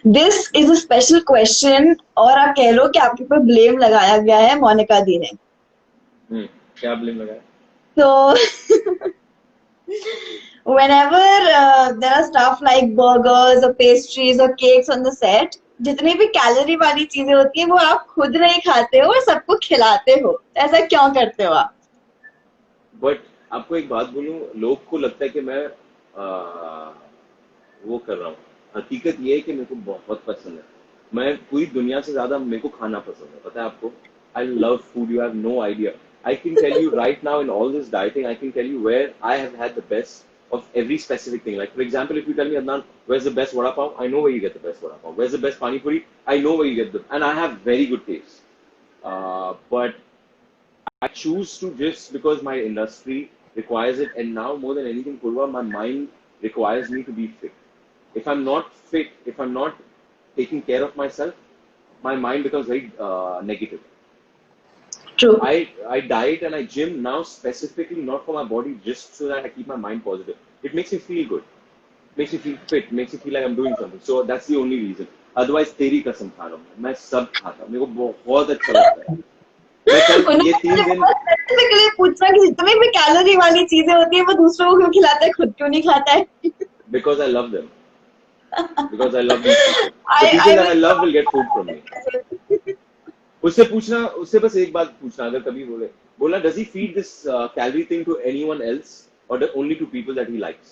B: This is a special question, और आप कह लो कि आपके ऊपर ब्लेम लगाया गया है मोनिका दी ने.
D: क्या ब्लेम लगाया?
B: So whenever there are stuff like burgers or pastries or cakes on the set, जितनी भी कैलोरी वाली चीजें होती हैं वो आप खुद नहीं खाते हो और सबको खिलाते हो. ऐसा क्यों करते हो आप?
D: बट आपको एक बात बोलूं, लोग को लगता है कि मैं वो कर रहा हूँ. हकीकत ये है कि मेरे को बहुत पसंद है. मैं पूरी दुनिया से ज्यादा मेरे को खाना पसंद है. पता है आपको? I love food. You have no idea. I can tell you right now in all this dieting, I can tell you where I have had the best of every specific thing. Like for example, if you tell me, Adnan, where's the best vada pav? I know where you get the best vada pav. Where's the best pani puri? I know where you get them, and I have very good taste. But I choose to, just because my industry requires it, and now more than anything, Purva, my mind requires me to be fit. If I'm not fit, if I'm not taking care of myself, my mind becomes very negative.
B: True.
D: I diet and I gym now specifically not for my body, just so that I keep my mind positive. It makes me feel good, makes me feel fit, makes me feel like I'm doing something. So that's the only reason. Otherwise, तेरी कसम खा रहा हूँ मैं सब खाता. मेरे को बहुत अच्छा लगता है. मैं कल ये 3 दिन
B: स्पेसिफिकली पूछना कि जितनी भी कैलोरी वाली चीजें होती है वो दूसरों को क्यों खिलाता है, खुद क्यों नहीं खाता है?
D: because I love them. Because I love these people. The people that I love will get food from me. उससे पूछना, उससे बस एक बात पूछना, अगर कभी बोला does he feed this calorie thing to anyone else or only to people that he likes?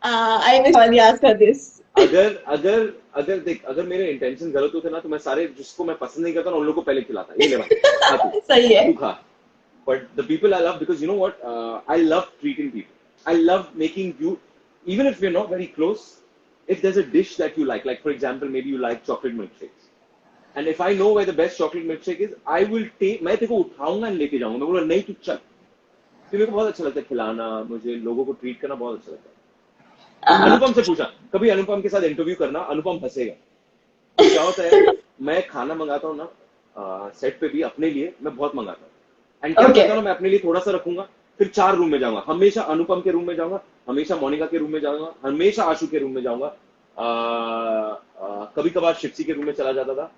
B: I will only ask her this.
D: अगर देख, अगर मेरे इंटेंशन गलत होते ना तो मैं सारे जिसको मैं पसंद नहीं करता ना उन लोगों को पहले खिलाता. ये ले भाई, खा तू.
B: सही है.
D: तू खा. But the people I love, because you know what, I love treating people. I love making you, even if we're not very close, if there's a dish that you like for example, maybe you like chocolate milkshakes. And if I know where the best chocolate milkshake is, I will take, मैं तेरे को उठाऊंगा and लेके जाऊंगा. मैं बोलूँगा नहीं तू चल. तो मेरे को बहुत अच्छा लगता है खिलाना, मुझे लोगों को ट्रीट करना बहुत अच्छा लगता है. अनुपम से पूछा, कभी अनुपम के साथ इंटरव्यू करना, अनुपम हंसेगा. तो क्या होता है, मैं खाना मंगाता हूँ ना सेट पे भी अपने लिए, मैं बहुत मंगाता हूँ. एंड क्या करता हूँ, मैं अपने लिए थोड़ा सा रखूंगा, फिर 4 रूम में जाऊंगा. हमेशा अनुपम के रूम में जाऊंगा, हमेशा मोनिका के रूम में जाऊंगा, हमेशा आशु के रूम में जाऊंगा. कभी कभार शिप्सी के रूम में चला जाता था.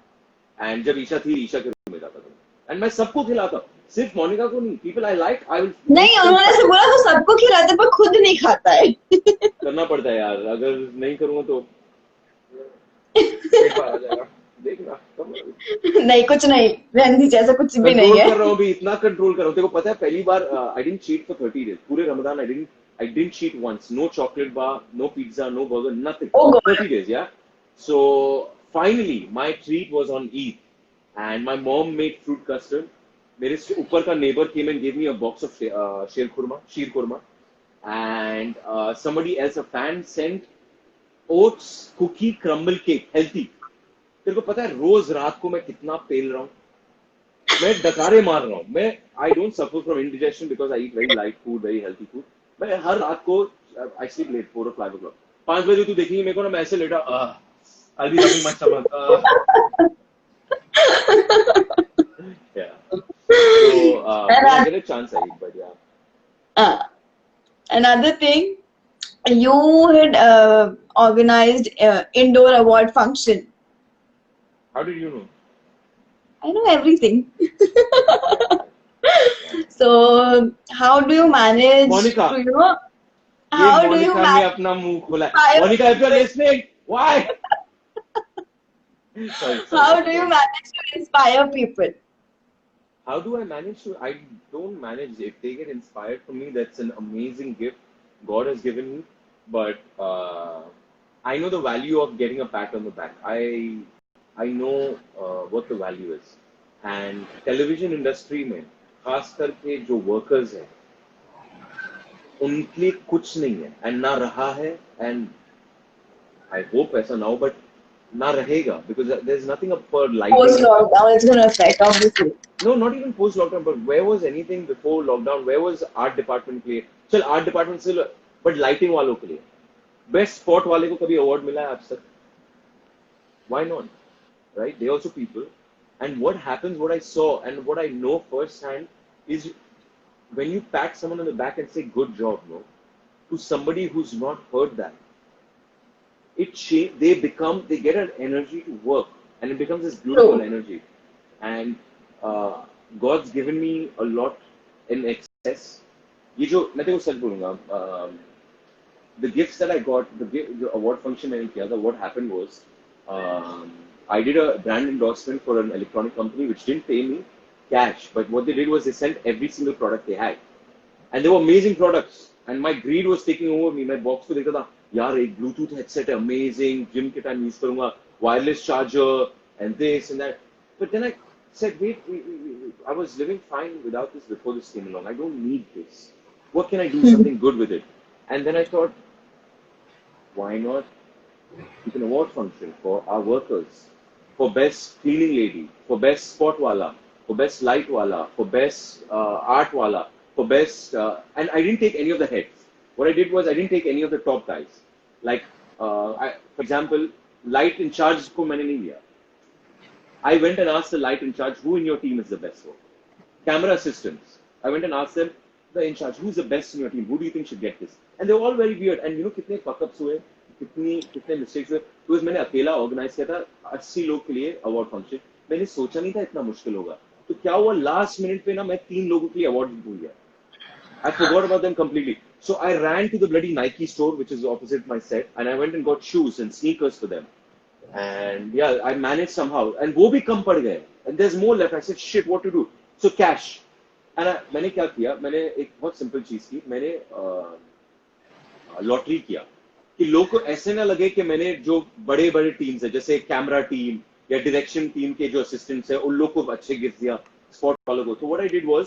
D: एंड जब ईशा थी, ईशा के रूम में जाता था. एंड मैं सबको खिलाता हूँ, सिर्फ मोनिका को नहीं. People I like, I will.
B: नहीं, उन्होंने से बोला तो सबको खिलाते पर खुद नहीं खाता है.
D: करना पड़ता है यार, अगर नहीं करूंगा तो पेट बाहर आ जाएगा. देखना
B: नहीं, कुछ नहीं, रहने दीजिए, ऐसा कुछ भी नहीं है.
D: कर रहा हूँ भी, इतना कंट्रोल कर रहा हूँ. तेरे को पता है पहली बार I didn't cheat for 30 days. पूरे Ramzan I didn't cheat once. No chocolate bar, no pizza, no burger, nothing.
B: Oh God.
D: 30 days, yeah. So finally, my treat was on Eid, and my mom made fruit custard. मेरे ऊपर का neighbor came and gave me a box of sheer kurma, and somebody else, a fan, sent oats cookie crumble cake, healthy. तेरे को पता है रोज रात को मैं कितना पेल रहा हूँ, मैं डकारे मार रहा हूँ. मैं I don't suffer from indigestion because I eat very light food, very healthy food. मैं हर रात को I sleep late, 4 or 5 o'clock. 5 बजे तू देखेंगे मेरे को ना, मैं ऐसे लेटा, I'll be rubbing my stomach. Yeah. So I get a chance I eat, but yeah.
B: Another thing, you had organized indoor award function.
D: How did you know?
B: I know everything. So how do you manage
D: Monica,
B: to, you know, how do you
D: Monica ने अपना मुंह खोला. Monica, if you're listening, why? Sorry.
B: How do you manage to inspire people?
D: How do I manage to? I don't manage. If they get inspired from me, that's an amazing gift God has given me. But I know the value of getting a pat on the back. I know what the value is. And television industry में खास करके जो workers हैं, उनके लिए कुछ नहीं है, and ना रहा है, and I hope ऐसा ना हो, but ना रहेगा, because there's nothing up for lighting.
B: Post lockdown, it's going to affect, obviously.
D: No, not even post lockdown, but where was anything before lockdown? Where was art department के लिए? चल art department still, but lighting वालों के लिए, best spot वाले को कभी award मिला है आज तक? Why not? Right? They're also people. And what happens, what I saw and what I know firsthand is when you pat someone on the back and say good job, no, to somebody who's not heard that, they get an energy to work, and it becomes this beautiful
B: True.
D: energy. And uh, God's given me a lot in excess. ये जो मैं तेरे को सच बोलूँगा, the gifts that I got, the award function मैंने किया था, what happened was, I did a brand endorsement for an electronic company which didn't pay me cash, but what they did was they sent every single product they had. And they were amazing products. And my greed was taking over me. मैं box को देखता था, यार एक Bluetooth headset है, amazing, gym के time use करूँगा, wireless charger, and this and that. But then I said, wait. I was living fine without this before this came along. I don't need this. What can I do something good with it? And then I thought, why not keep an award function for our workers, for best cleaning lady, for best sport wala, for best light wala, for best art wala, for best, and I didn't take any of the heads. What I did was I didn't take any of the top guys. Like, for example, light in charge ko maine nahi liya. I went and asked the light in charge, who in your team is the best one? Camera assistants. I went and asked them, the in charge, who's the best in your team? Who do you think should get this? And they were all very weird. And you know, कितने fuck ups हुए, कितने mistakes हुए. Because मैंने अकेला organize किया था 80 लोग के लिए award function. मैंने सोचा नहीं था इतना मुश्किल होगा. तो क्या हुआ last minute पे ना मैं 3 लोगों के लिए award भूल गया. I forgot about them completely. So I ran to the bloody Nike store, which is opposite my set, and I went and got shoes and sneakers for them. And yeah, I managed somehow. And वो भी कम पड़ गए. And there's more left. I said, shit, what to do? So cash. And मैंने क्या किया? मैंने एक बहुत simple चीज की. मैंने लॉटरी किया कि लोग को ऐसे ना लगे कि मैंने जो बड़े बड़े टीम्स है, जैसे कैमरा टीम या डायरेक्शन टीम के जो असिस्टेंट्स है, उन लोग को अच्छे गिफ्ट दिया, स्पॉट वालों को. तो what I did was,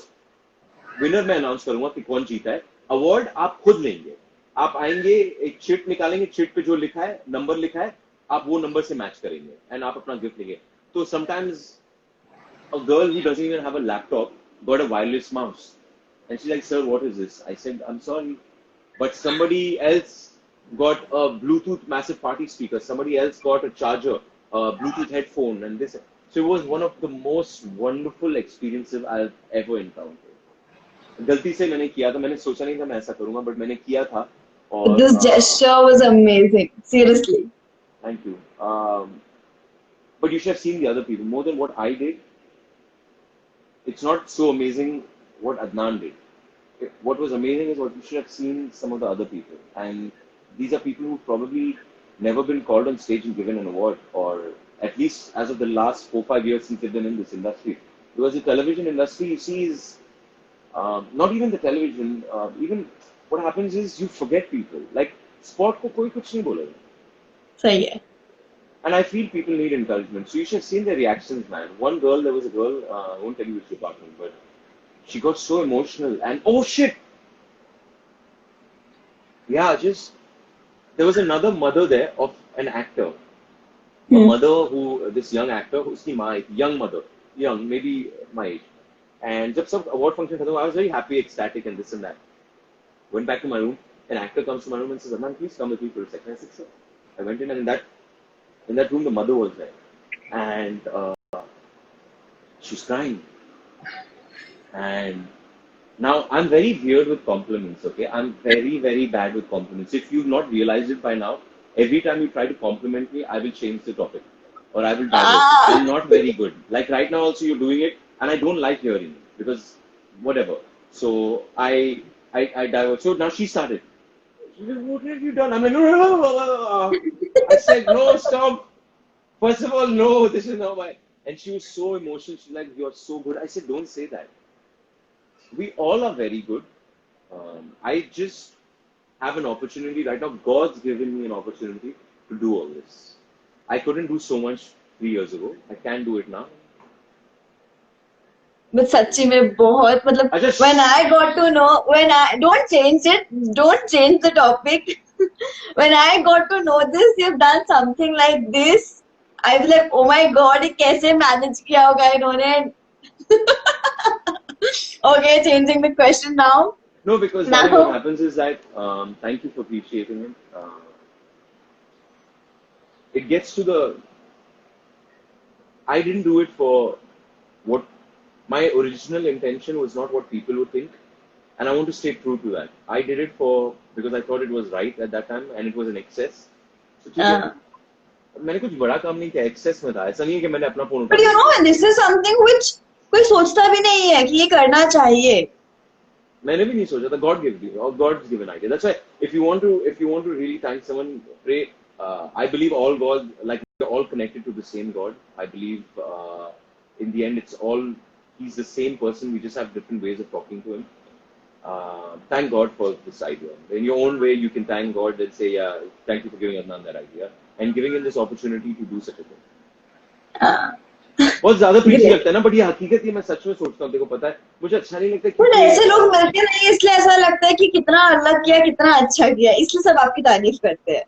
D: winner मैं अनाउंस करूंगा कि कौन जीता है. अवार्ड आप खुद लेंगे. आप आएंगे, एक चिट निकालेंगे, चिट पे जो लिखा है, नंबर लिखा है, आप वो नंबर से मैच करेंगे एंड आप अपना गिफ्ट लेंगे. तो sometimes a girl who doesn't even have a laptop got a wireless mouse, and she's like, sir, what is this? I said, I'm sorry, but somebody else got a Bluetooth massive party speaker, somebody else got a charger, a Bluetooth headphone, and this. So it was one of the most wonderful experiences I've ever encountered. गलती से मैंने किया था, मैंने सोचा नहीं था मैं ऐसा करूंगा, but मैंने किया था. और
B: This gesture was amazing. Seriously.
D: Thank you. But you should have seen the other people. More than what I did, it's not so amazing what Adnan did. What was amazing is what you should have seen some of the other people. And these are people who've probably never been called on stage and given an award, or at least as of the last 4-5 years since they've been in this industry. Because the television industry, you see, is not even the television, even what happens is you forget people. Like, sport ko koi kuch nahi bolega.
B: सही है.
D: And I feel people need encouragement. So you should have seen their reactions, man. One girl, there was a girl, I won't tell you which department, but she got so emotional. And oh shit! Yeah, there was another mother there of an actor. A mother this young actor, who's my young mother, young, maybe my age. And जब सब award function खत्म, I was very happy, ecstatic, and this and that. Went back to my room. An actor comes to my room and says, Adnan, please come with me for a second. I said, sure. I went in, and in that room, the mother was there, and she was crying. And now I'm very weird with compliments. Okay, I'm very, very bad with compliments. If you've not realized it by now, every time you try to compliment me, I will change the topic, or I will divert. I'm not very good. Like right now, also you're doing it, and I don't like hearing it because whatever. So I divert. So now she started. What have you done? I'm like, no. I said, no, stop. First of all, no, this is not my. And she was so emotional. She's like, you're so good. I said, don't say that. We all are very good. I just have an opportunity right now. God's given me an opportunity to do all this. I couldn't do so much 3 years ago. I can do it now.
B: But सच्ची में बहुत मतलब when I got to know, don't change the topic. When I got to know this, you've done something like this, I was like, oh my god, ये कैसे manage किया होगा इन्होंने? Okay, changing the question now.
D: No, because what happens is that, thank you for appreciating it. It gets to I didn't do it for what. My original intention was not what people would think, and I want to stay true to that. I did it because I thought it was right at that time, and it was an excess. तो ठीक है, मैंने कुछ बड़ा काम नहीं किया, access में था, ऐसा नहीं है कि मैंने अपना phone
B: But you know, this is something which कोई सोचता भी नहीं है कि ये करना चाहिए.
D: मैंने भी नहीं सोचा था. God gives you, or God's given idea. That's why if you want to really thank someone, pray. I believe all God, like we're all connected to the same God. I believe in the end it's all, He's the same person. We just have different ways of talking to Him. Thank God for this idea. In your own way, you can thank God and say, yeah, thank you for giving Adnan that idea and giving him this opportunity to do such a thing. बहुत ज्यादा प्रीची लगता है ना, but ये हकीकत ही मैं सच में सोचता हूँ. देखो पता है, मुझे अच्छा नहीं लगता
B: But ऐसे लोग मिलते नहीं, इसलिए ऐसा लगता है कि कितना अलग किया, कितना अच्छा किया, इसलिए सब आपकी तारीफ करते हैं.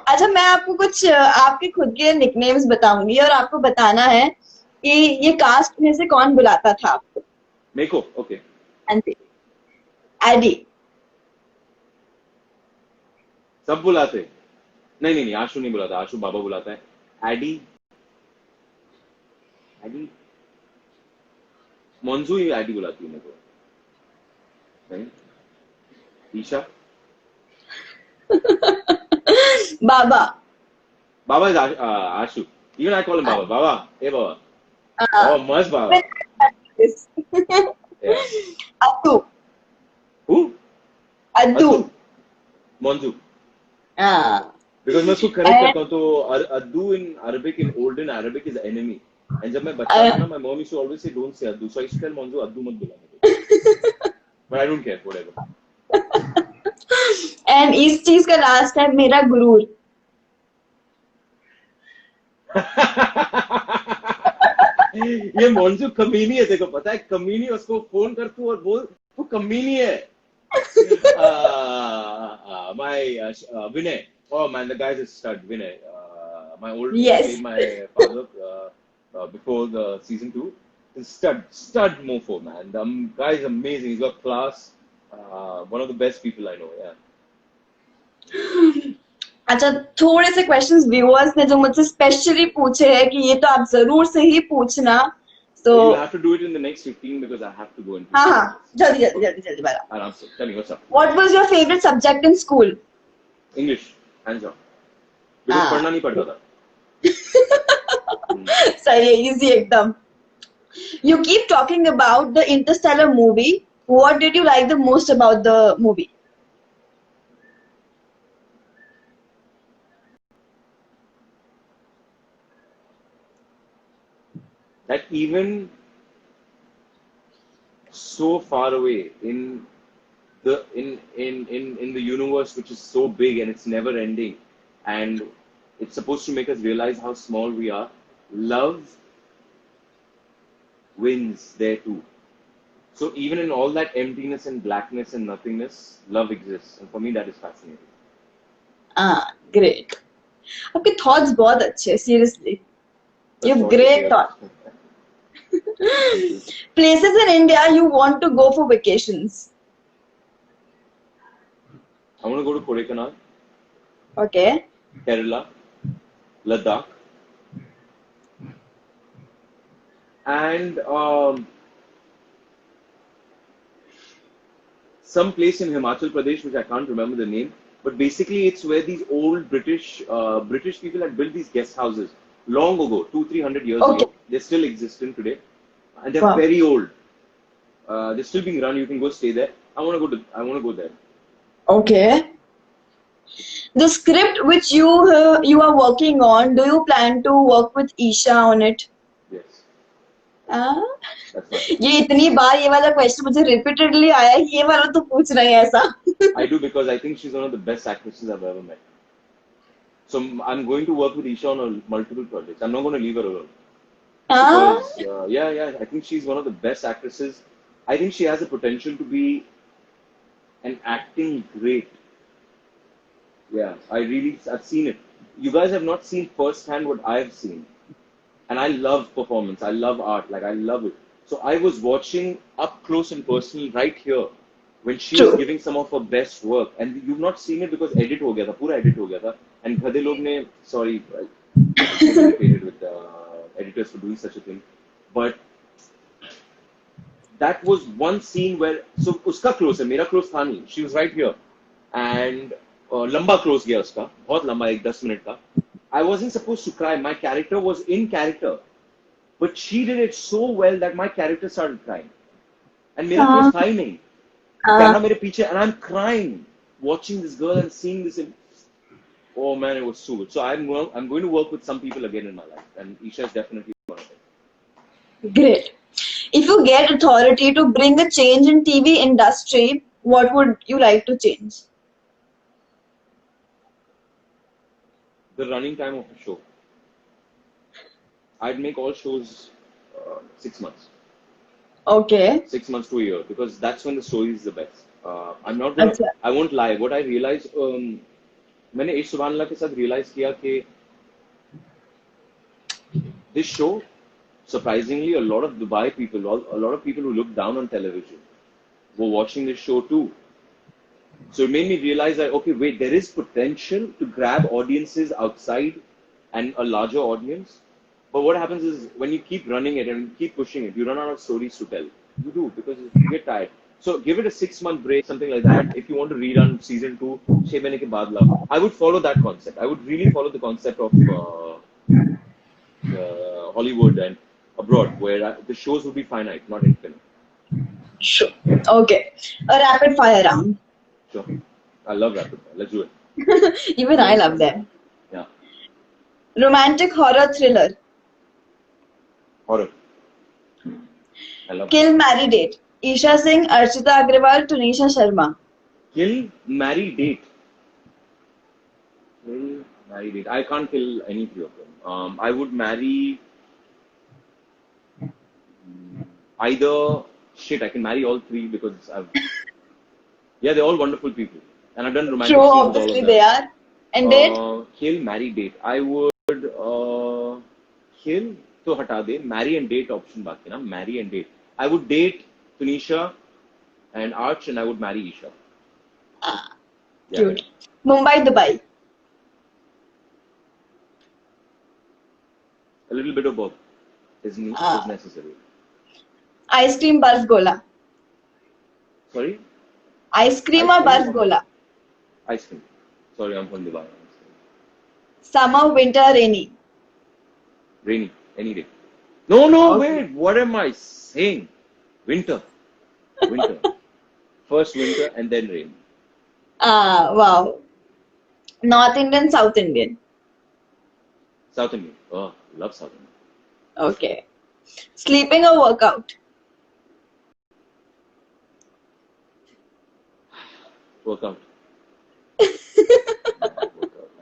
B: अच्छा, मैं आपको कुछ आपके खुद के निकनेम्स बताऊंगी और आपको बताना है कि ये कास्ट में से कौन बुलाता था आपको.
D: मेरे को ओके.
B: एडी.
D: सब बुलाते. नहीं, आशु नहीं बुलाता. आशु बाबा बुलाता है. एडी मंजू ही एडी बुलाती है मेरे को. नहीं, ईशा.
B: बाबा
D: is Ashu. Even I call him Baba. Baba, hey Baba. Oh, must Baba. Yeah.
B: Addu.
D: Who?
B: Addu.
D: Monzu. Because मैं उसको correct करता हूँ, तो Addu in Arabic, in olden Arabic is enemy. And जब मैं बच्चा था ना, my mom used to always say don't say Addu. So I used to tell Monzu Addu मत बुला. But I don't care, whatever.
B: And इस चीज का लास्ट है मेरा गुरूर.
D: ये मोन्जू कमीनी है. देखो पता है, कमीनी. उसको फोन कर तू और बोल तू कमीनी है. My Vinay. Oh man, the guy's a stud. Vinay. My old my father before the season 2. Stud mofo, man. The guy is amazing. He's got class. One of the best people I know. Yeah.
B: अच्छा, थोड़े से questions viewers ने जो मुझसे specially पूछे हैं कि ये तो आप जरूर से ही पूछना. So
D: you have to do it in the next 15 because I have to go into.
B: हाँ, जल्दी बता.
D: आराम से. Tell me what's up.
B: What was your favorite subject in school?
D: English, hands down. Because पढ़ना नहीं पड़ता था.
B: सही है, easy एकदम. You keep talking about the Interstellar movie. What did you like the most about the movie?
D: That even so far away in the universe, which is so big and it's never ending, and it's supposed to make us realize how small we are, love wins there too. So even in all that emptiness and blackness and nothingness, love exists, and for me that is fascinating.
B: Great. आपके thoughts बहुत अच्छे, seriously. You have great thoughts. Places in India you want to go for vacations?
D: I want to go to Kodaikanal.
B: Okay.
D: Kerala, Ladakh, and some place in Himachal Pradesh which I can't remember the name, but basically it's where these old British people had built these guest houses long ago, 200-300 years ago. They're still existing today, and they're very old. They're still being run. You can go stay there. I want to go there. Okay. The script which you are working on, do you plan to work with Isha on it? Yes. ये इतनी बार ये वाला question मुझे repeatedly आया, ये वाला तो पूछ रहे हैं ऐसा. I do, because I think she's one of the best actresses I've ever met. So I'm going to work with Isha on multiple projects. I'm not going to leave her alone. Because, yeah, I think she's one of the best actresses. I think she has the potential to be an acting great. Yeah, I've seen it. You guys have not seen firsthand what I've seen. And I love performance. I love art. Like, I love it. So I was watching up close and personal right here when she was giving some of her best work. And you've not seen it because edit ho gaya tha. Pura edit ho gaya tha. And Ghade log ne, sorry, I communicated with the editors for doing such a thing. But that was one scene where so उसका close है मेरा close था नहीं, she was right here and लंबा close गया उसका बहुत लंबा 10 मिनट का. I wasn't supposed to cry, my character was in character, but she did it so well that my character started crying and मेरा close था ही नहीं, camera मेरे पीछे and I'm crying watching this girl and seeing this. Oh man, it was so good. So I'm going to work with some people again in my life, and Isha is definitely one of them.
B: Great. If you get authority to bring a change in TV industry, what would you like to change?
D: The running time of a show. I'd make all shows 6 months.
B: Okay.
D: 6 months to a year, because that's when the story is the best. I'm not gonna,
B: अच्छा.
D: I won't lie. What I realized, मैंने इश सुभान के साथ realize किया कि this show, surprisingly, a lot of Dubai people, a lot of people who look down on television were watching this show too. So it made me realize that, okay, wait, there is potential to grab audiences outside and a larger audience. But what happens is when you keep running it and keep pushing it, you run out of stories to tell. You do, because you get tired. So give it a 6-month break, something like that. If you want to rerun season 2, 6 mahine ke baad lao. I would follow that concept. I would really follow the concept of Hollywood and abroad, where the shows would be finite, not infinite.
B: Sure. Okay. A rapid fire round.
D: Sure. I love rapid fire. Let's do it.
B: Even I love them.
D: Yeah.
B: Romantic horror thriller.
D: Horror. I love
B: Kill, marry, date. Isha Singh, Archita Agrawal, Tunisha Sharma.
D: Kill, marry, date. Kill, marry, date. I can't kill any three of them. I would marry either. Shit, I can marry all three because yeah, they're all wonderful people, and I've done romantic
B: True,
D: scenes with all of
B: obviously
D: them.
B: they are. And date?
D: Kill, marry, date. I would kill to hata de. Marry and date option baki na. Marry and date. I would date Tunisha and Arch, and I would marry Isha.
B: Cute. Mumbai, Dubai.
D: A little bit of both is necessary.
B: Ice cream, barf gola.
D: Sorry?
B: Ice cream
D: Ice
B: or
D: cream
B: barf
D: or-
B: gola?
D: Ice cream. Sorry, I'm from Dubai.
B: Summer, winter, rainy.
D: Rainy, any day. No,
B: Okay.
D: wait. What am I saying? Winter. Winter. First winter and then rain.
B: Wow. North Indian, South Indian.
D: South Indian. Oh, love South Indian.
B: Okay. Sleeping or workout?
D: Workout. I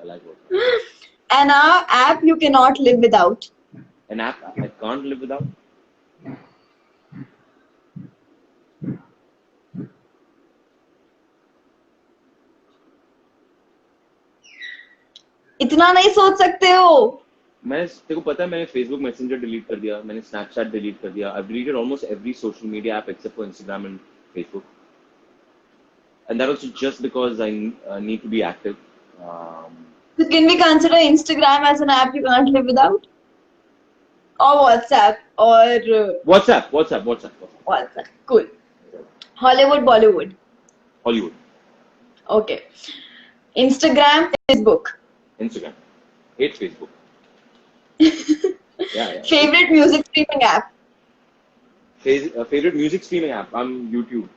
D: like workout.
B: An app you cannot live without.
D: An app I can't live without.
B: इतना नहीं सोच सकते हो.
D: तेरे को पता है मैंने Facebook Messenger डिलीट कर दिया, मैंने Snapchat डिलीट कर दिया. I've deleted almost every social media app except for Instagram and Facebook. And that also just because I need to be active.
B: So can we consider Instagram as an app you can't live without? Or WhatsApp or
D: WhatsApp.
B: WhatsApp. Cool. Hollywood, Bollywood.
D: Hollywood.
B: Okay. Instagram, Facebook.
D: Instagram. Hate Facebook. Yeah.
B: Favorite music streaming app.
D: Favorite music streaming app? YouTube.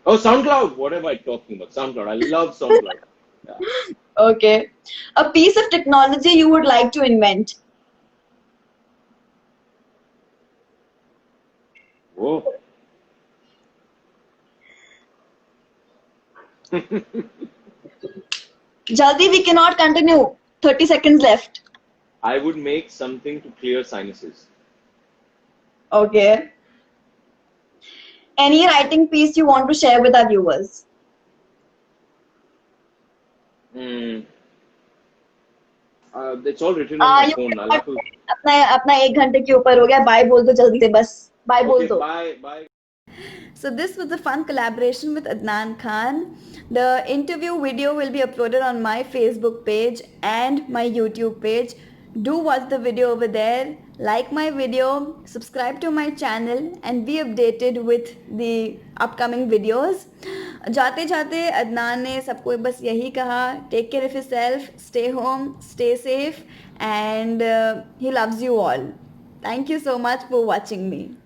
D: Oh, SoundCloud. What am I talking about? SoundCloud. I love SoundCloud. Yeah.
B: Okay. A piece of technology you would like to invent.
D: Whoa.
B: Jaldi, we cannot continue. 30 seconds left.
D: I would make something to clear sinuses.
B: Okay. Any writing piece you want to share with our viewers?
D: It's all written on my
B: You
D: phone. I'll
B: cannot-
D: have to.
B: अपना 1 घंटे के ऊपर हो गया. Bye बोल दो जल्दी से बस. बाय बोल
D: Okay,
B: दो.
D: bye.
A: So this was a fun collaboration with Adnan Khan. The interview video will be uploaded on my Facebook page and my YouTube page. Do watch the video over there, like my video, subscribe to my channel and be updated with the upcoming videos. जाते जाते अदनान ने सबको बस यही कहा, take care of yourself, stay home, stay safe and he loves you all. Thank you so much for watching me.